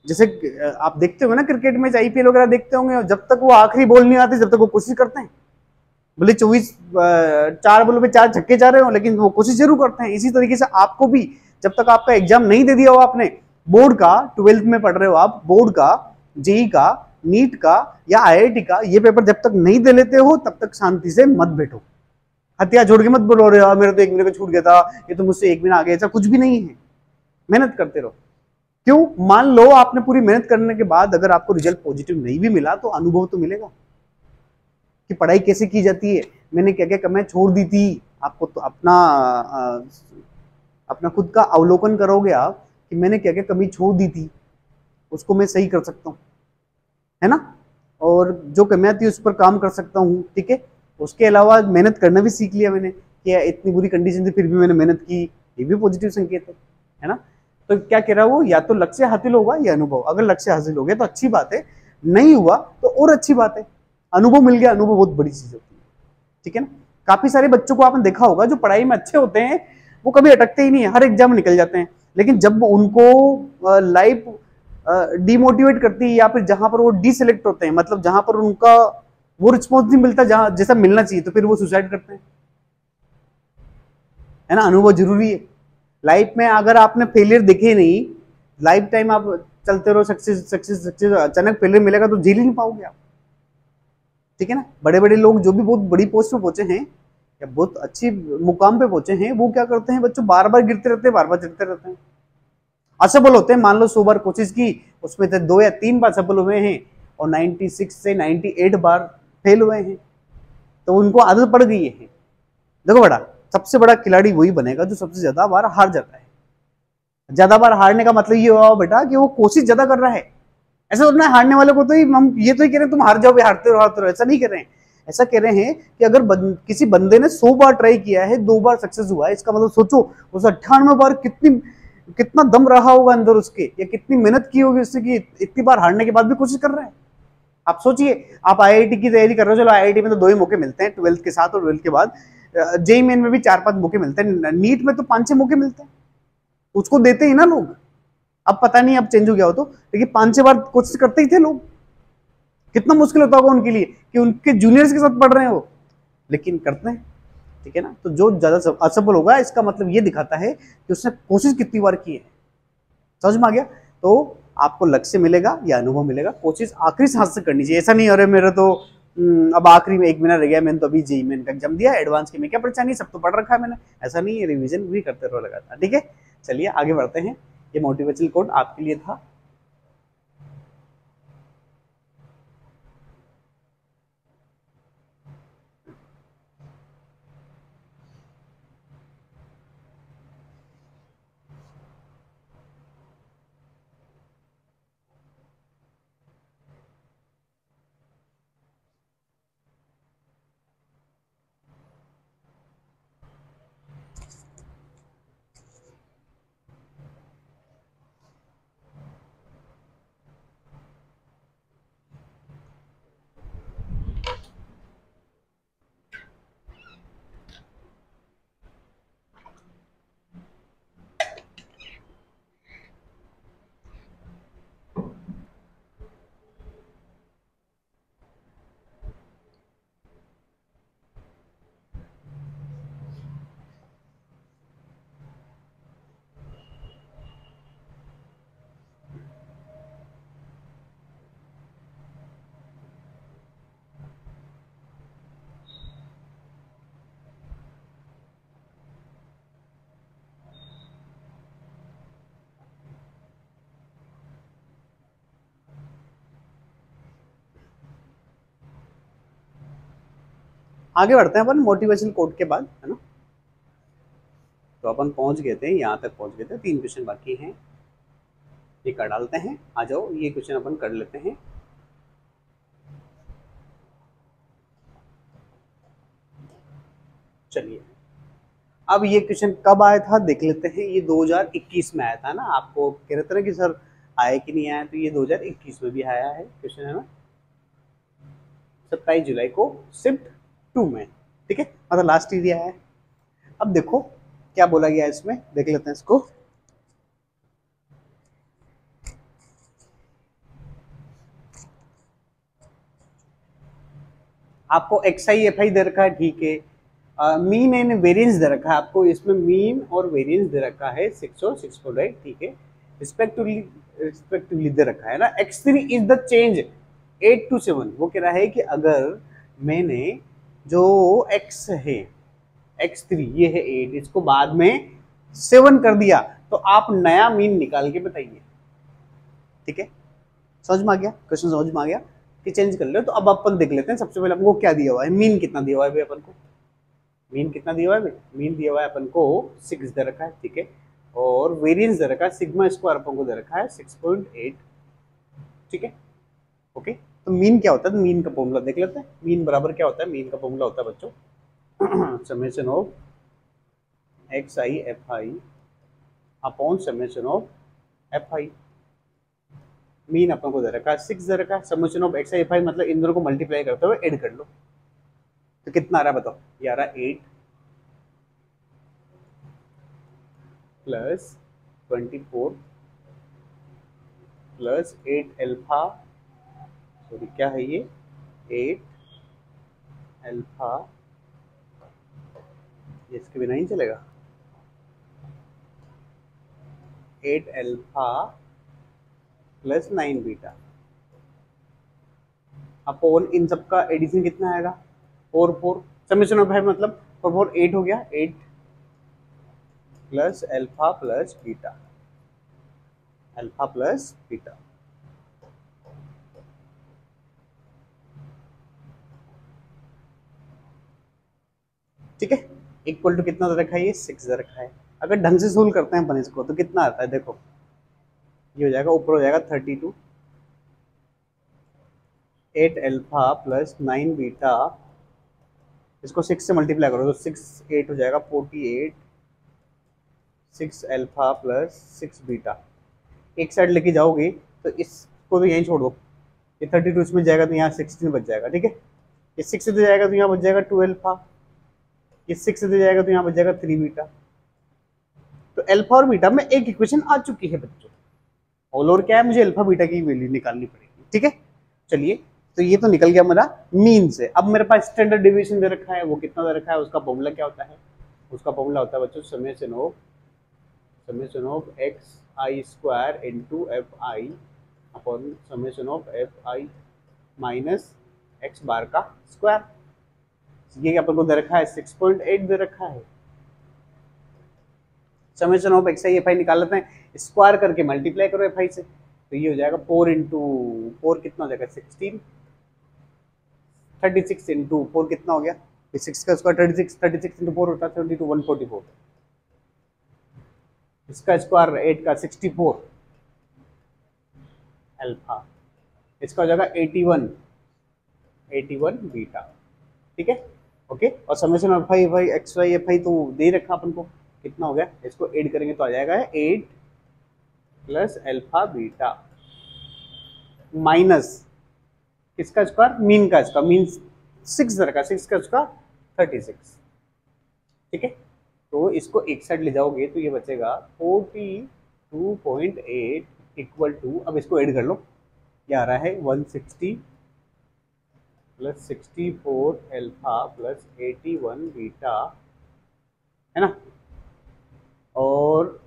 A: जैसे आप देखते हो ना क्रिकेट में, आईपीएल वगैरह देखते होंगे, जब तक वो आखिरी बॉल नहीं आती जब तक वो कोशिश करते हैं, भले 4 बॉलों पे 4 छक्के जा रहे हो, लेकिन वो कोशिश जरूर करते हैं। इसी तरीके से आपको भी, जब तक आपका एग्जाम नहीं दे दिया हो आपने, बोर्ड का, 12th में पढ़ रहे हो आप, बोर्ड का, जेई का, नीट का या आईआईटी का, ये पेपर जब तक नहीं दे लेते हो तब तक शांति से मत बैठो, हथियार छोड़ के मत बोलो रहे हो मेरा तो 1 महीने का छूट गया था, ये तो मुझसे 1 महीना आ गया, ऐसा कुछ भी नहीं है। मेहनत करते रहो। क्यों, मान लो आपने पूरी मेहनत करने के बाद अगर आपको रिजल्ट पॉजिटिव नहीं भी मिला, तो अनुभव तो मिलेगा कि पढ़ाई कैसे की जाती है, मैंने क्या क्या कमियां छोड़ दी थी। आपको तो अपना खुद का अवलोकन करोगे आप कि मैंने क्या क्या कमी छोड़ दी थी, उसको मैं सही कर सकता हूँ, है ना, और जो कमियां थी उस पर काम कर सकता हूँ, ठीक है। उसके अलावा मेहनत करना भी सीख लिया मैंने, कि इतनी बुरी कंडीशन थी फिर भी मैंने मेहनत की, ये भी पॉजिटिव संकेत है ना। तो क्या कह रहा है वो, या तो लक्ष्य हासिल होगा या अनुभव। अगर लक्ष्य हासिल हो गया तो अच्छी बात है, नहीं हुआ तो और अच्छी बात है, अनुभव मिल गया, अनुभव बहुत बड़ी चीज होती है, ठीक है ना। काफी सारे बच्चों को आपने देखा होगा जो पढ़ाई में अच्छे होते हैं, वो कभी अटकते ही नहीं है, हर एग्जाम में निकल जाते हैं, लेकिन जब उनको लाइफ डिमोटिवेट करती है, या फिर जहां पर वो डिसेलेक्ट होते हैं, मतलब जहां पर उनका वो रिस्पॉन्स नहीं मिलता जहां जैसा मिलना चाहिए, तो फिर वो सुसाइड करते हैं, है ना। अनुभव जरूरी है लाइफ में। अगर आपने फेलियर देखे नहीं, लाइफ टाइम आप चलते रहो सक्सेस सक्सेस सक्सेस, अचानक फेलियर मिलेगा तो झेल ही नहीं पाओगे आप, ठीक है ना। बड़े बड़े लोग जो भी बहुत बड़ी पोस्ट पे पहुंचे हैं या बहुत अच्छी मुकाम पे पहुंचे हैं, वो क्या करते हैं बच्चों, बार बार गिरते रहते हैं, बार बार चढ़ते रहते हैं, असफल होते हैं। मान लो 100 बार कोशिश की, उसमें से 2 या 3 बार सफल हुए हैं और 96 से 98 बार फेल हुए हैं, तो उनको आदत पड़ गई है। देखो बड़ा, सबसे बड़ा खिलाड़ी वही बनेगा जो सबसे ज्यादा बार हार जाता है। ज्यादा बार हारने का मतलब ये हुआ बेटा कि वो कोशिश ज्यादा कर रहा है। ऐसा होना है हारने वाले को तो हम ये तो ही कह रहे हैं तुम हार जाओ, हारते रहो, ऐसा नहीं कह रहे हैं। ऐसा कह रहे हैं कि अगर किसी बंदे ने 100 बार ट्राई किया है, 2 बार सक्सेस हुआ है, इसका मतलब सोचो उस 98 बार कितना दम रहा होगा अंदर उसके, या कितनी मेहनत की होगी उससे कि इतनी बार हारने के बाद भी कोशिश कर रहा है। आप सोचिए, आप आईआईटी की तैयारी कर रहे हो, चलो आईआईटी में तो 2 ही मौके मिलते हैं, 12th के साथ, और 12th के बाद जेईई मेन में भी 4-5 मौके मिलते हैं, नीट में तो 5-6 मौके मिलते हैं, उसको देते ही ना लोग। अब पता नहीं अब चेंज हो गया हो तो, लेकिन 5-6 बार कोशिश करते ही थे लोग। कितना मुश्किल होता होगा उनके लिए कि उनके जूनियर्स के साथ पढ़ रहे हैं वो, लेकिन करते हैं। ठीक है ना, तो जो ज्यादा असफल होगा इसका मतलब ये दिखाता है कि उसने कोशिश कितनी बार की है। समझ में आ गया? तो आपको लक्ष्य मिलेगा या अनुभव मिलेगा, कोशिश आखिरी सांस से करनी चाहिए। ऐसा नहीं अरे मेरा तो अब आखिरी में 1 महीना रह गया, मैंने तो अभी जेईई मेन का एग्जाम दिया, एडवांस की में क्या परेशानी, सब तो पढ़ रखा है मैंने। ऐसा नहीं है, रिवीजन भी करते रहो लगातार। ठीक है, चलिए आगे बढ़ते हैं। ये मोटिवेशनल कोट आपके लिए था। आगे बढ़ते हैं अपन मोटिवेशनल कोट के बाद, है ना। तो अपन पहुंच गए थे, यहाँ तक पहुंच गए थे, 3 क्वेश्चन बाकी हैं, ये कर डालते हैं। आ जाओ, ये क्वेश्चन अपन कर लेते हैं। चलिए, अब ये क्वेश्चन कब आया था देख लेते हैं। ये 2021 में आया था ना, आपको कह रहे थे ना कि सर आया कि नहीं आया, तो ये 2021 में भी आया है क्वेश्चन, है ना, 27 जुलाई को शिफ्ट 2 में। ठीक है, मतलब लास्ट ईयर आया है। अब देखो क्या बोला गया है इसमें, देख लेते हैं इसको। आपको एक्सआई एफ आई दे रखा है, ठीक है। मीन एंड वेरिएंस दे रखा है आपको, इसमें मीन और वेरिएंस दे रखा है 6 और 6.8, ठीक है। रिस्पेक्टिवली दे रखा है ना। x3 is the change 8 to 7। वो कह रहा है कि अगर मैंने जो x है, x3 ये है 8, इसको बाद में 7 कर दिया, तो आप नया मीन निकाल के बताइए। ठीक है, समझ में आ गया क्वेश्चन, समझ में आ गया कि चेंज कर लो। तो अब अपन देख लेते हैं, सबसे पहले हमको क्या दिया हुआ है, मीन कितना दिया हुआ है भाई अपन को, मीन कितना दिया हुआ है भाई, मीन दिया हुआ है अपन को 6 दे रखा है, ठीक है। और वेरिएंस दे रखा है, सिग्मा स्क्वायर अपन को दे रखा है 6.8, ठीक है। ओके, तो मीन क्या होता है, मीन का फॉर्मूला देख लेते हैं। मीन बराबर क्या होता है, मीन का फॉर्मूला होता है बच्चों summation of x I F I upon summation of F I. Mean अपन को दे रखा है 6 दे रखा है, summation of x I F I मतलब इन दोनों को मल्टीप्लाई करते हुए ऐड कर लो, तो कितना आ रहा है बताओ। ये आ रहा है 8 प्लस 24 प्लस 8 अल्फा, सॉरी क्या है ये, 8 अल्फा, इसके बिना नहीं चलेगा, 8 अल्फा प्लस 9 बीटा अपॉन इन सबका एडिशन कितना आएगा 4 समेशन ऑफ है, मतलब 4 8 हो गया, 8 plus alpha plus beta, alpha plus beta. ठीक है, इक्वल टू कितना दे रखा है, ये 6 दे रखा है। अगर ढंग से सोल्व करते हैं अपन इसको तो कितना आता है देखो, ये हो जाएगा, ऊपर हो जाएगा 32, 8 अल्फा प्लस 9 बीटा, इसको 6 से मल्टीप्लाई करो तो 6 8 हो जाएगा 48, 6 अल्फा प्लस 6 बीटा। एक साइड लेके जाओगे तो इसको तो यहीं छोड़ दो, ये 32 इसमें जाएगा तो यहाँ 16 बच जाएगा, ठीक है। ये 6 इधर जाएगा तो यहाँ बच जाएगा 2 अल्फा, ये 6 इधर जाएगा तो यहाँ बच जाएगा 3 बीटा। तो अल्फा और बीटा में एक इक्वेशन आ चुकी है बच्चों। और क्या है, मुझे अल्फा बीटा की वैल्यू निकालनी पड़ेगी, ठीक है। चलिए, तो ये तो निकल गया मेरा मीन से। अब मेरे पास स्टैंडर्ड डेविएशन दे रखा है, वो कितना दे रखा है, उसका फॉर्मूला क्या होता है? उसका फॉर्मूला होता है बच्चों summation of x I square into F I upon summation of F I minus x bar का स्क्वायर। ये अपन को दे रखा है 6.8 दे रखा है। Summation of x I F I निकाल लेते हैं, स्क्वायर करके मल्टीप्लाई करो एफ आई से, तो ये हो जाएगा 4 इंटू 4 कितना हो जाएगा 16, 36 इंटू 4 कितना हो गया, 6 का स्क्वायर 36 इंटू 4 होता है 22 144, इसका स्क्वायर 8 का 64 अल्फा, इसका हो जाएगा 81 बीटा, ठीक है। ओके, और summation of F i x y f i तो दे रखा अपन को, कितना हो गया, इसको ऐड करेंगे तो आ जाएगा 8 प्लस अल्फा बीटा माइनस किसका स्क्वायर, मीन का, इसका मीन 6 का 6 का स्क्वायर 36, ठीक है। तो इसको एक साइड ले जाओगे तो ये बचेगा 42.8 इक्वल टू, अब इसको ऐड कर लो, ये आ रहा है 160 प्लस 64 अल्फा प्लस 81 बीटा, है ना, और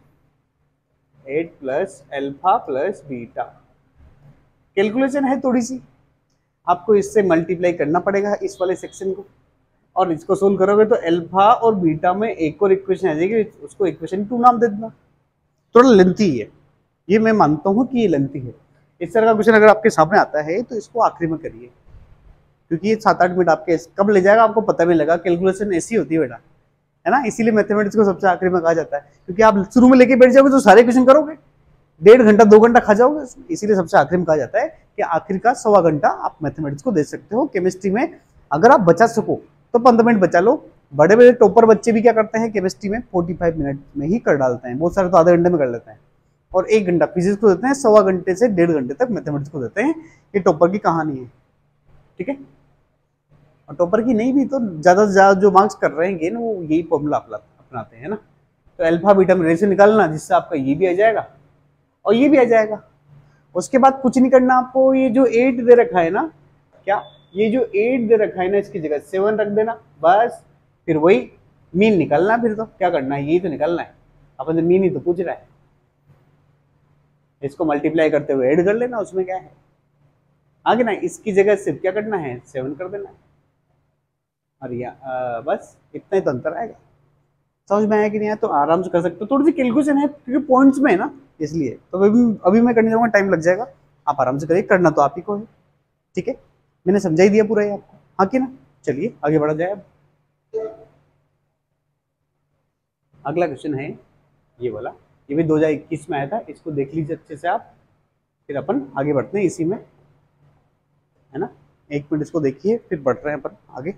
A: 8 plus alpha plus beta. Calculation है थोड़ी सी, आपको इससे मल्टीप्लाई करना पड़ेगा इस वाले सेक्शन को, और इसको सोल्व करोगे तो अल्फा और बीटा में एक और इक्वेशन आ जाएगी, उसको इक्वेशन 2 नाम दे देना। थोड़ा लेंथी है ये, मैं मानता हूँ कि ये लेंथी है। इस तरह का क्वेश्चन अगर आपके सामने आता है तो इसको आखिरी में करिए, क्योंकि ये 7-8 मिनट आपके कब ले जाएगा आपको पता भी नहीं लगा। कैलकुलेशन ऐसी होती है बेटा, है ना, इसीलिए मैथमेटिक्स को सबसे आखिरी में कहा जाता है, क्योंकि आप शुरू में लेके बैठ जाओगे तो सारे क्वेश्चन करोगे, 1.5 घंटा 2 घंटा खा जाओगे, इसीलिए सबसे आखिरी में कहा जाता है कि आखिर का 1.25 घंटा आप मैथमेटिक्स को दे सकते हो। केमिस्ट्री में अगर आप बचा सको तो 15 मिनट बचा लो। बड़े बड़े टॉपर बच्चे भी क्या करते हैं, केमिस्ट्री में 45 मिनट में ही कर डालते हैं, बहुत सारे तो आधे घंटे में कर लेते हैं, और 1 घंटा फिजिक्स को देते हैं, 1.25 घंटे से 1.5 घंटे तक मैथमेटिक्स को देते हैं। ये टॉपर की कहानी है, ठीक है। और टॉपर की नहीं भी तो ज्यादा से ज्यादा जो मार्क्स कर रहे हैं वो यही फॉर्मूला अपनाते हैं ना। तो अल्फा बीटा में रिलेशन निकालना, जिससे आपका ये भी आ जाएगा और ये भी आ जाएगा। उसके बाद कुछ नहीं करना आपको, ये जो 8 दे रखा है ना, क्या ये जो 8 दे रखा है ना, इसकी जगह 7 रख देना बस, फिर वही मीन निकालना। फिर तो क्या करना है, यही तो निकालना है, अपन तो मीन ही तो पूछ रहा है, इसको मल्टीप्लाई करते हुए ऐड कर लेना, उसमें क्या है आगे ना, इसकी जगह सिर्फ क्या करना है 7 कर देना है, और बस इतना ही तो अंतर आएगा। समझ में आया कि नहीं आया, तो आराम से कर सकते हो। थोड़ी सी कैलकुलेशन है क्योंकि पॉइंट्स में है ना, इसलिए तो अभी मैं करने जाऊंगा, टाइम लग जाएगा, आप आराम से करिए, करना तो आप ही को है, ठीक है। मैंने समझा ही दिया पूरा ये आपको, हाँ कि ना। चलिए आगे बढ़ा जाए। अगला क्वेश्चन है ये वाला, ये भी 2021 में आया था, इसको देख लीजिए अच्छे से आप, फिर अपन आगे बढ़ते हैं इसी में, है ना। 1 मिनट इसको देखिए, फिर बढ़ रहे हैं अपन आगे।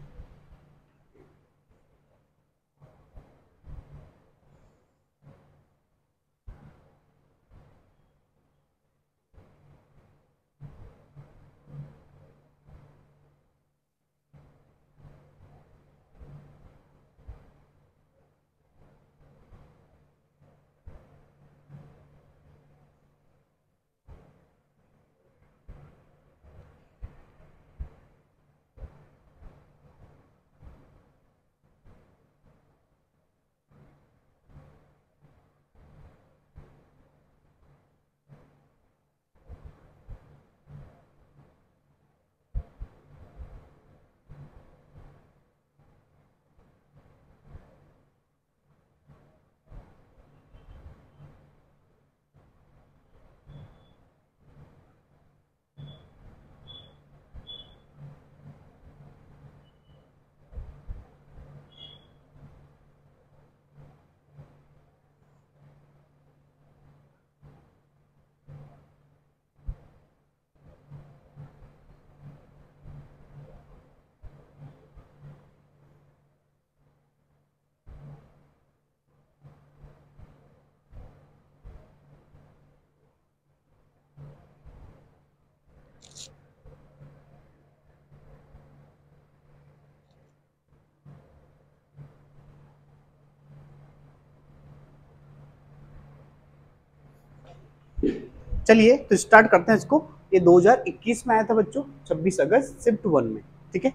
A: चलिए तो स्टार्ट करते हैं इसको। ये 2021 में आया था बच्चों, 26 अगस्त शिफ्ट 1 में, ठीक है।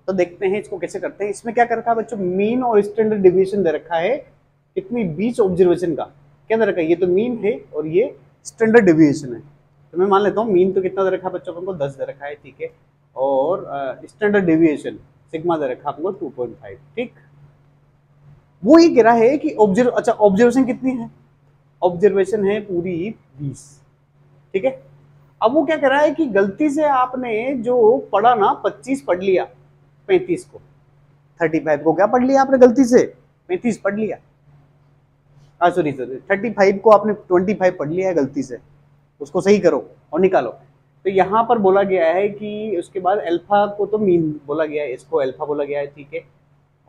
A: तो देखते हैं इसको कैसे करते हैं। इसमें क्या कर रखा है बच्चों, मीन और स्टैंडर्ड डिविएशन दे रखा है कितनी, 20 ऑब्जर्वेशन का क्या दे रखा है, ये तो मीन है और ये स्टैंडर्ड डिविएशन है। तो मैं मान लेता हूँ मीन तो कितना दे रखा है बच्चों अपन को, 10 दे रखा है, ठीक है। और स्टैंडर्ड डिविएशन सिग्मा दे रखा है अपन को 2.5, ठीक। वो ये कह रहा है कि ऑब्जर्वेशन कितनी है, ऑब्जर्वेशन है पूरी 20, ठीक है। अब वो क्या कह रहा है कि गलती से आपने जो पढ़ा ना 25 पढ़ लिया, 35 को, 35 को क्या पढ़ लिया आपने गलती से, 35 पढ़ लिया, सॉरी 35 को आपने 25 पढ़ लिया है गलती से, उसको सही करो और निकालो। तो यहाँ पर बोला गया है कि उसके बाद अल्फा को तो मीन बोला गया है, इसको अल्फा बोला गया है, ठीक है।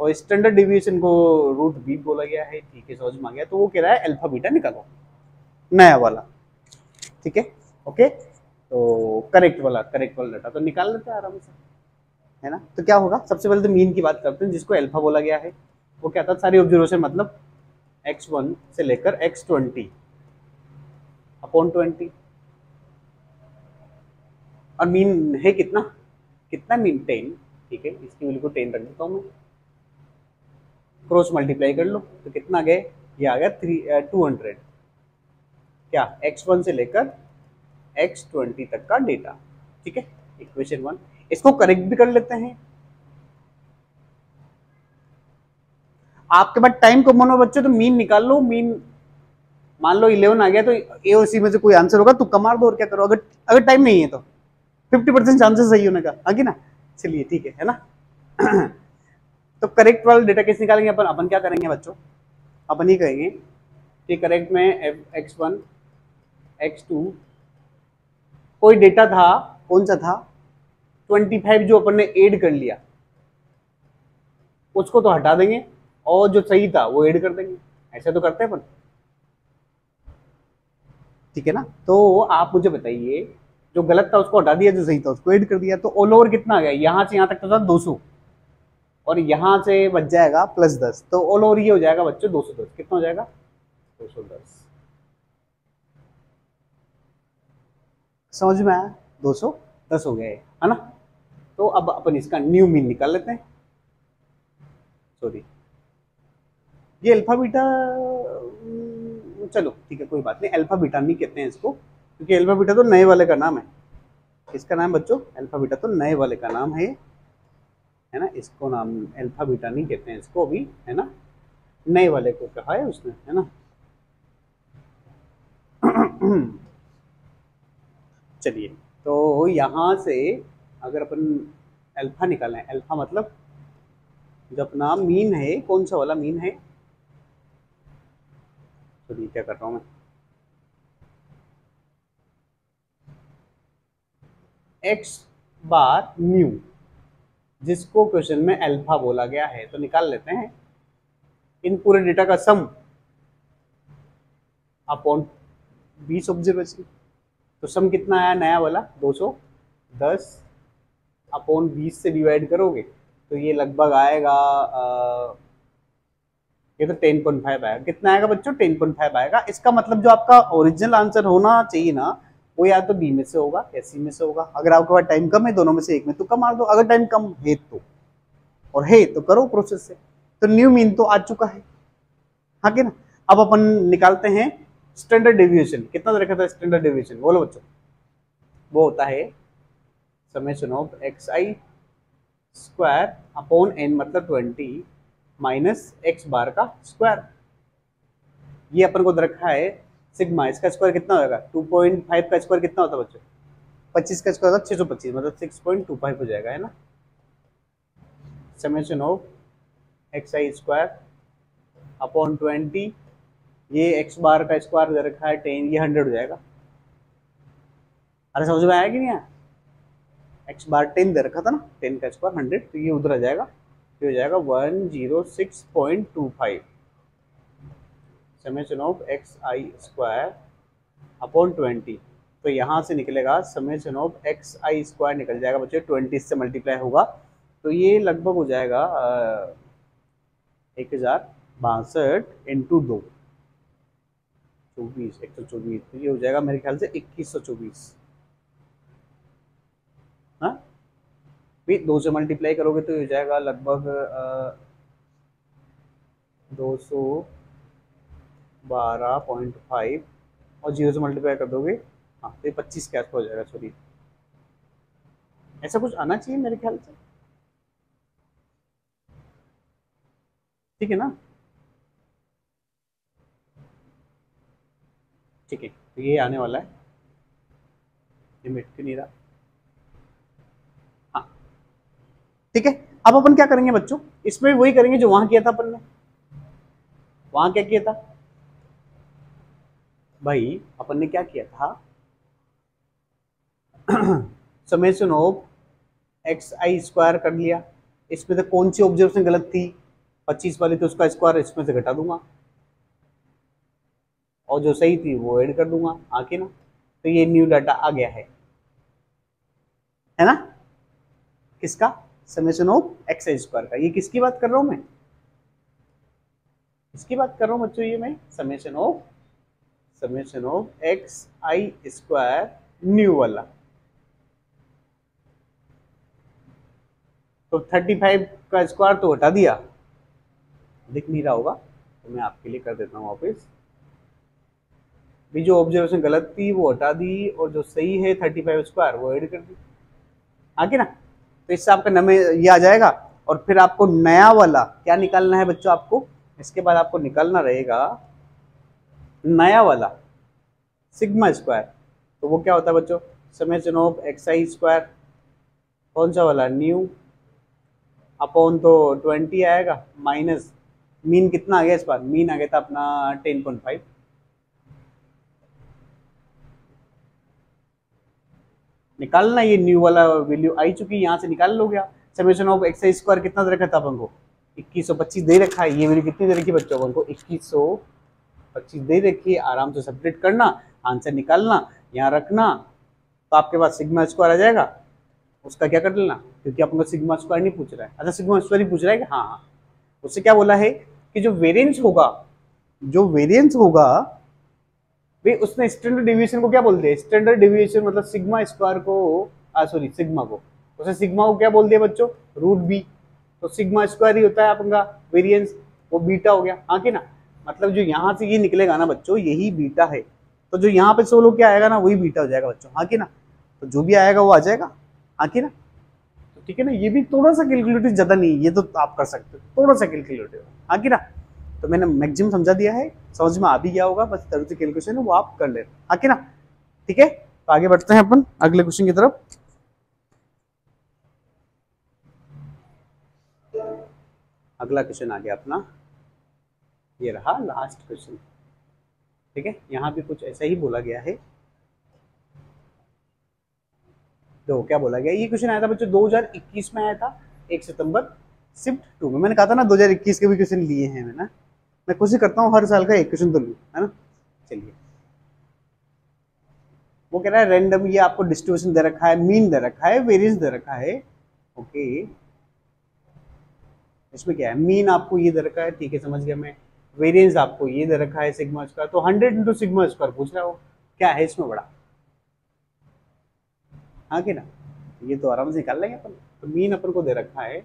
A: और स्टैंडर्ड डिविएशन को रूट बी बोला गया है, ठीक है, समझ में आ गया। तो वो कह रहा है अल्फा बीटा निकालो नया वाला, ठीक है, ओके। तो करेक्ट वाला डाटा तो निकाल लेते हैं आराम से, है ना। तो क्या होगा, सबसे पहले तो मीन की बात करते हैं जिसको अल्फा बोला गया है। वो क्या था, सारी ऑब्जर्वेशन मतलब x1 से लेकर x20 अपॉन 20, और मीन है कितना, कितना मीन 10, ठीक है। इसकी वैल्यू को 10 रख देता हूं मैं, क्रॉस मल्टीप्लाई कर लो तो कितना आ गया, ये आ गया 200, क्या x1 से लेकर x20 तक का डेटा, ठीक है। इक्वेशन 1, इसको करेक्ट भी कर लेते हैं। आपके पास टाइम कम हो बच्चों तो मीन निकाल लो, मीन मान लो 11 आ गया तो ए और सी में से कोई आंसर होगा तो कमार दो, और क्या करो, अगर टाइम नहीं है तो 50% चांसेस सही होने का, आगे ना। चलिए ठीक है ना। तो करेक्ट वाला डेटा कैसे निकालेंगे अपन क्या करेंगे बच्चों, अपन ही कहेंगे कि करेक्ट में x1 x2 कोई डेटा था, कौन सा था, 25 जो अपन ने ऐड कर लिया उसको तो हटा देंगे और जो सही था वो ऐड कर देंगे, ऐसा तो करते हैं अपन, ठीक है ना। तो आप मुझे बताइए, जो गलत था उसको हटा दिया, जो सही था उसको ऐड कर दिया, तो ऑल ओवर कितना आ गया, यहां से यहां तक तो था 200 और यहां से बच जाएगा +10, तो ऑल ओवर ये हो जाएगा बच्चों 210, कितना हो जाएगा 210, समझ में आया, 210 हो गया है ना। तो अब अपन इसका न्यू मीन निकाल लेते हैं, सॉरी ये अल्फा बीटा, चलो ठीक है कोई बात नहीं, अल्फा बीटा नहीं कहते हैं इसको, क्योंकि अल्फा बीटा तो नए वाले का नाम है, इसका नाम बच्चों अल्फा बीटा तो नए वाले का नाम है ना। इसको नाम अल्फा बीटा नहीं कहते हैं इसको अभी, है ना, नए वाले को कहा है उसने, है ना। चलिए तो यहां से अगर अपन अल्फा निकालें, अल्फा मतलब जो अपना मीन है, कौन सा वाला मीन है, तो क्या कर रहा हूं मैं, x बार न्यू जिसको क्वेश्चन में अल्फा बोला गया है, तो निकाल लेते हैं इन पूरे डेटा का सम अपॉन 20 ऑब्जर्वेशन। तो सम कितना आया नया वाला 210 अपॉन 20 से डिवाइड करोगे तो ये लगभग आएगा ये तो 10.5 आएगा, कितना आएगा बच्चों 10.5 आएगा। इसका मतलब जो आपका ओरिजिनल आंसर होना चाहिए ना, वो या तो बी में से होगा या सी में से होगा। अगर आपके पास टाइम कम है, दोनों में से एक में तुक्का मार दो, अगर टाइम कम है तो, और है तो करो प्रोसेस से। तो न्यू मीन तो आ चुका है, हाँ कि ना। अब अपन निकालते हैं स्टैंडर्ड डेविएशन, कितना रखा था स्टैंडर्ड डेविएशन, बोलो बच्चों, वो होता है summation of xi square upon n मतलब 20 माइनस x बार का स्क्वायर। ये अपन को रखा है सिग्मा, इसका स्क्वायर कितना होगा, 2.5 का स्क्वायर कितना होता है बच्चों, 25 का स्क्वायर होता है 625, मतलब 6.25 हो जाएगा, है ना। Summation of xi square upon 20, ये x बार का स्क्वायर दे रखा है 10, ये 100 हो जाएगा। अरे समझ में आया कि नहीं आया, x बार 10 दे रखा था ना, 10 का स्क्वायर 100, तो ये उधर आ जाएगा, ये हो जाएगा 106.25 summation of xi square upon 20। तो यहाँ से निकलेगा समेशन ऑफ xi स्क्वायर निकल जाएगा बच्चों, 20 से मल्टीप्लाई होगा तो ये लगभग हो जाएगा 1062 इंटू 2, 24, 124, तो ये हो जाएगा मेरे ख्याल से 2124। हाँ भी 2 से मल्टीप्लाई करोगे तो ये हो जाएगा लगभग 212.5, और 0 से मल्टीप्लाई कर दोगे, हाँ तो ये 25 के आसपास हो जाएगा। सॉरी, ऐसा कुछ आना चाहिए मेरे ख्याल से, ठीक है ना। ठीक है, तो ये आने वाला है, ये मिट क्यों नहीं रहा। हाँ ठीक है, अब अपन क्या करेंगे बच्चों, इसमें वही करेंगे जो वहां किया था अपन ने। वहां क्या किया था भाई, अपन ने क्या किया था, summation of x I square कर लिया। इसमें तो कौन सी ऑब्जर्वेशन गलत थी, 25 वाली, तो उसका स्क्वायर इसमें से घटा दूंगा, और जो सही थी वो ऐड कर दूंगा, आके ना, तो ये न्यू डाटा आ गया है ना। किसका, summation of x I square का। ये किसकी बात कर रहा हूं मैं, इसकी बात कर रहा हूं बच्चों, ये मैं summation of x I square new वाला। तो 35 का स्क्वायर तो हटा दिया, दिख नहीं रहा होगा तो मैं आपके लिए कर देता हूँ वापस। भी जो ऑब्जर्वेशन गलत थी वो हटा दी, और जो सही है 35 स्क्वायर वो ऐड कर दी, आगे ना। तो इससे आपका नंबर ये आ जाएगा, और फिर आपको नया वाला क्या निकालना है बच्चों, आपको इसके बाद आपको निकालना रहेगा नया वाला सिग्मा स्क्वायर। तो वो क्या होता है बच्चों, summation of x I square, कौन सा वाला, न्यू, अपॉन तो 20 आएगा, माइनस मीन कितना आ गया इस बार, मीन आ गया था अपना 10.5। निकालना, ये न्यू वाला वैल्यू आई चुकी, यहाँ से निकाल लोगे आप। Summation of x I square कितना दे रखा था अपन को, 2125 दे रखा है। ये वैल्यू कितनी दे रखी बच्चों अपन को, 2125 दे रखी है। आराम से सब्ट्रैक्ट करना, आंसर निकालना, यहाँ रखना, तो आपके पास सिग्मा स्क्वायर आ जाएगा। उसका क्या कर लेना, क्योंकि अपन को सिग्मा स्क्वायर नहीं पूछ रहा है, अच्छा सिग्मा स्क्वायर ही पूछ रहा है कि हाँ हाँ। उससे क्या बोला है कि जो वेरिएंस होगा भाई, उसने स्टैंडर्ड डेविएशन को क्या बोलते हैं, स्टैंडर्ड डेविएशन मतलब सिग्मा स्क्वायर को, सॉरी सिग्मा को, उसे सिग्मा को क्या बोल दिया बच्चों, रूट बी। तो सिग्मा स्क्वायर ही होता है अपन का वेरिएंस, वो बीटा हो गया, हाँ कि ना। मतलब जो यहाँ से ये निकलेगा ना बच्चों, यही बीटा है, तो जो यहाँ पे सोलो क्या आएगा ना, वही बीटा हो जाएगा बच्चों, हाँ कि ना। तो जो भी आएगा वो आ जाएगा, हाँ कि ना। तो ठीक है ना, ये भी थोड़ा सा कैलकुलेटिव, ज्यादा नहीं, ये तो आप कर सकते हो, थोड़ा सा कैलकुलेटिव, हाँ कि ना। तो मैंने मैक्सिमम समझा दिया है, समझ में आ भी गया होगा, बस थोड़ी सी कैलकुलेशन है वो आप कर ले, हाँ कि ना। ठीक है, तो आगे बढ़ते हैं अपन अगले क्वेश्चन की तरफ। अगला क्वेश्चन आ गया अपना, ये रहा लास्ट क्वेश्चन। ठीक है, यहाँ भी कुछ ऐसा ही बोला गया है। तो क्या बोला गया, ये क्वेश्चन आया था बच्चों 2021 में आया था, 1 सितंबर शिफ्ट 2 में। मैंने कहा था ना 2021 के भी क्वेश्चन लिए हैं मैंने, मैं कोशिश करता हूँ हर साल का एक क्वेश्चन तो लूँ, है ना। चलिए, वो कह रहा है रैंडम, ये आपको डिस्ट्रीब्यूशन दे रखा है, मीन दे रखा है, वेरिएंस दे रखा है, ओके। इसमें क्या है, मीन आपको ये दे रखा है, ठीक है समझ गया मैं। वेरिएंस आपको ये दे रखा है सिग्मा स्क्वायर, तो 100 इंटू सिग्मा स्क्वायर पूछ रहा हो, क्या है इसमें बड़ा, हाँ कि ना। ये तो आराम से निकाल लेंगे अपन। तो मीन अपन को दे रखा है,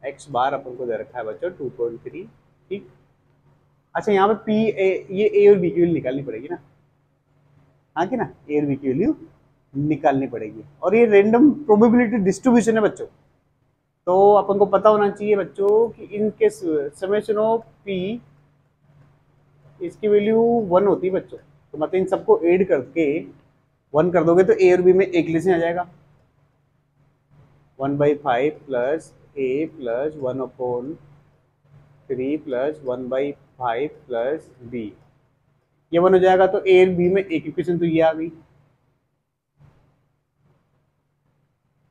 A: एक्स बार अपन को दे रखा है बच्चों 2.3, ठीक। अच्छा यहाँ पे पी ए, ये ए और बी की वैल्यू निकालनी पड़ेगी ना, हाँ कि ना, ए और बी की वैल्यू निकालनी पड़ेगी। और ये रैंडम प्रोबेबिलिटी डिस्ट्रीब्यूशन है बच्चों, तो अपन को पता होना चाहिए बच्चों कि इनके समेशन ऑफ पी, इसकी वैल्यू 1 होती है बच्चों। तो मतलब इन सबको ऐड करके 1 कर दोगे तो ए और बी में एक लेसन आ जाएगा, 1/5 प्लस ए प्लस 1/3 प्लस 1/5 प्लस बी, ये 1 हो जाएगा। तो ए और बी में एक इक्वेशन तो ये आ गई,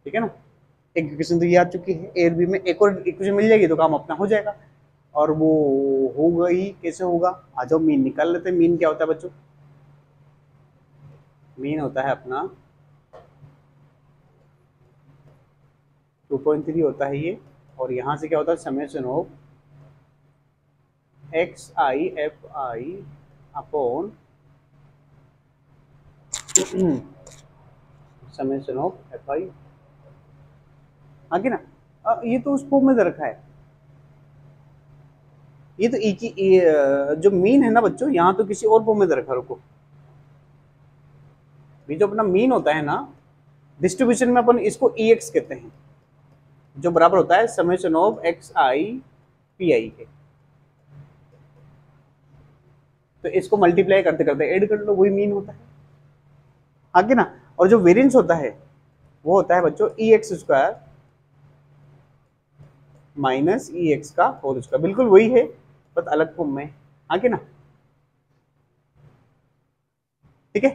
A: ठीक है ना। एक इक्वेशन तो ये आ चुकी है, ए और बी में एक और इक्वेशन मिल जाएगी तो काम अपना हो जाएगा। और वो हो गई, कैसे होगा, आ जाओ मीन निकाल लेते हैं। मीन क्या होता है बच्चों, मीन होता है अपना 2.3 होता है ये, और यहाँ से क्या होता है summation of x I F I upon summation of F I, आगे ना ये तो उस फॉर्म में दे रखा है, ये तो एक ही जो मीन है ना बच्चों, यहाँ तो किसी और फॉर्म में दे रखा। रुको, ये जो अपना मीन होता है ना डिस्ट्रीब्यूशन में, अपन इसको ई एक्स कहते हैं, जो बराबर होता है summation of x I P I के। तो इसको मल्टीप्लाई करते करते ऐड कर लो, वही मीन होता है, आगे ना। और जो वेरिएंस होता है वो होता है बच्चों ई एक्स स्क्वायर माइनस ई एक्स का होल स्क्वायर, बिल्कुल वही है बस अलग फॉर्म में, आगे ना। ठीक है,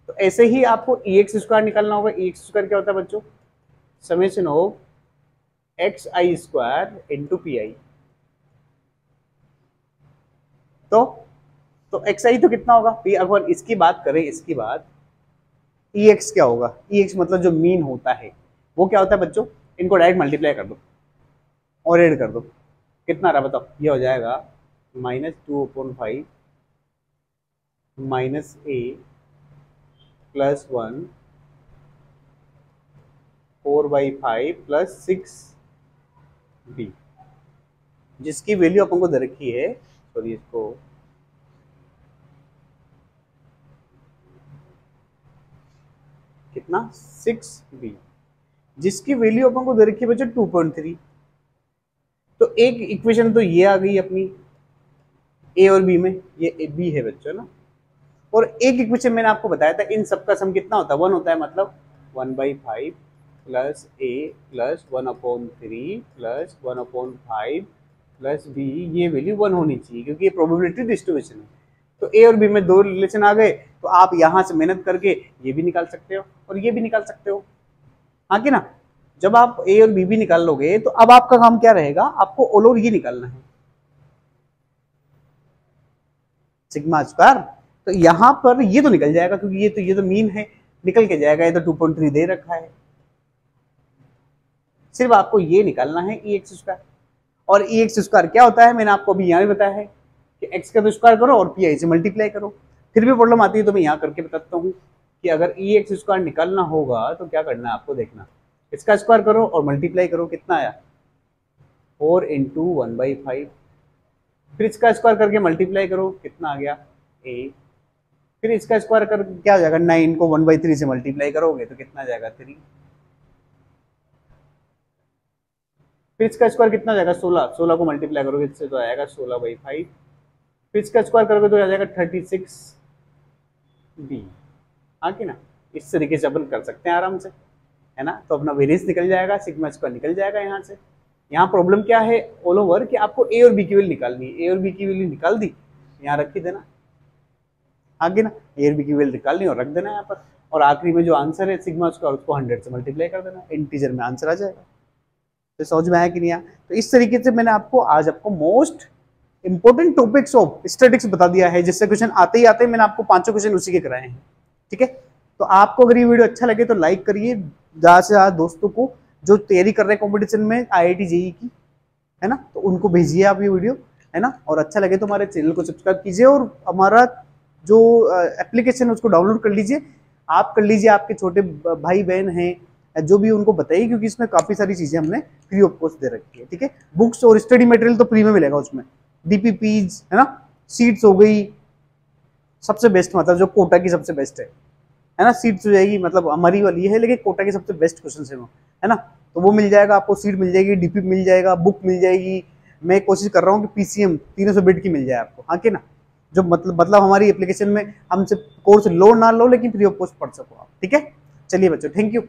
A: तो ऐसे ही आपको ई एक्स स्क्वायर निकालना होगा। ई एक्स स्क्वायर क्या होता है बच्चों, summation of x I square into P I. तो एक्स आई तो कितना होगा, अगर इसकी बात करें, इसकी बात ई एक्स क्या होगा, ई एक्स मतलब जो मीन होता है वो क्या होता है बच्चों, इनको डायरेक्ट मल्टीप्लाई कर दो और ऐड कर दो, कितना रहा बताओ, ये हो जाएगा -2/5 माइनस ए प्लस 1 4/5 प्लस 6b, जिसकी वैल्यू अपन को दे रखी है, सॉरी इसको कितना 6b, जिसकी वैल्यू अपन को दे रखी है बच्चों 2.3। तो एक इक्वेशन तो ये आ गई अपनी ए और बी में, ये बी है बच्चों ना। और एक इक्वेशन मैंने आपको बताया था इन सबका सम कितना होता है, 1 होता है, मतलब 1/5 प्लस ए प्लस 1/3 प्लस 1/5 प्लस बी, ये वैल्यू 1 होनी चाहिए क्योंकि ये प्रोबेबिलिटी डिस्ट्रीब्यूशन है। तो ए और बी में दो रिलेशन आ गए, तो आप यहां से मेहनत करके ये भी निकाल सकते हो और ये भी निकाल सकते हो, हाँ कि ना। जब आप ए और बी भी निकाल लोगे तो अब आपका काम क्या रहेगा, आपको ऑल ओवर ये निकालना है सिग्मा स्क्वायर। तो यहां पर ये तो निकल जाएगा क्योंकि ये तो मीन है, निकल के जाएगा, ये तो 2.3 दे रखा है। सिर्फ आपको ये निकालना है ई एक्स स्क्वायर। और ई एक्स स्क्वायर क्या होता है, मैंने आपको अभी यहाँ भी बताया है कि एक्स का तो स्क्वायर करो और पी आई से मल्टीप्लाई करो। फिर भी प्रॉब्लम आती है तो मैं यहाँ करके बताता हूँ कि अगर ई एक्स स्क्वायर निकालना होगा तो क्या करना है आपको, देखना इसका स्क्वायर करो और मल्टीप्लाई करो, कितना आया 4 × 1/5, फिर इसका स्क्वायर करके मल्टीप्लाई करो, कितना आ गया ए, फिर इसका स्क्वायर कर क्या हो जाएगा 9 को 1/3 से मल्टीप्लाई करोगे तो कितना जाएगा 3, फिर इसका स्क्वायर कितना जाएगा 16 को मल्टीप्लाई करोगे इससे तो आएगा 16/5, फिर इसका स्क्वायर करोगे तो आ जाएगा 36b, हाँ कि ना। इस तरीके से अपन कर सकते हैं आराम से, है ना। तो अपना वेरिएंस निकल जाएगा, सिग्मा स्क्वायर निकल जाएगा यहाँ से। यहाँ प्रॉब्लम क्या है ऑल ओवर कि आपको ए और बी की वैल्यू निकालनी है, ए और बी की वैल्यू निकाल दी, यहाँ रख ही देना, आगे ना ए और बी की वैल्यू निकालनी और रख देना यहाँ पर। और आखिरी में जो आंसर है सिग्मा स्क्वायर उसको 100 से मल्टीप्लाई कर देना, इंटीजर में आंसर आ जाएगा। तो समझ में आया कि नहीं आया। तो इस तरीके से मैंने आपको आज आपको most important topics of statics बता दिया है, जिससे क्वेश्चन आते ही आते मैंने आपको 5 क्वेश्चन उसी के कराए हैं, ठीक है। तो आपको अगर ये वीडियो अच्छा लगे तो लाइक करिए, ज़्यादा से ज़्यादा दोस्तों को जो तैयारी कर रहे हैं कॉम्पिटिशन में IIT JEE की, है ना, तो उनको भेजिए आप ये वीडियो, है ना। और अच्छा लगे तो हमारे चैनल को सब्सक्राइब कीजिए और हमारा जो एप्लीकेशन है उसको डाउनलोड कर लीजिए, आप कर लीजिए, आपके छोटे भाई बहन हैं जो भी उनको बताइए, क्योंकि इसमें काफ़ी सारी चीज़ें हमने फ्री ऑफ कॉस्ट दे रखी है, ठीक है। बुक्स और स्टडी मटेरियल तो फ्री में मिलेगा उसमें, DPPs, है ना, सीट्स हो गई, सबसे बेस्ट, मतलब जो कोटा की सबसे बेस्ट है ना, सीट्स हो जाएगी, मतलब हमारी वाली है लेकिन कोटा की सबसे बेस्ट क्वेश्चन है वो, है ना। तो वो मिल जाएगा आपको, सीट मिल जाएगी, DP मिल जाएगा, बुक मिल जाएगी। मैं कोशिश कर रहा हूँ कि PCM 300 बिट की मिल जाए आपको, हाँ कि ना। जो मतलब हमारी एप्लीकेशन में हमसे कोर्स लो ना लो लेकिन फ्री ऑफ कॉस्ट पढ़ सको आप, ठीक है। चलिए बच्चों, थैंक यू।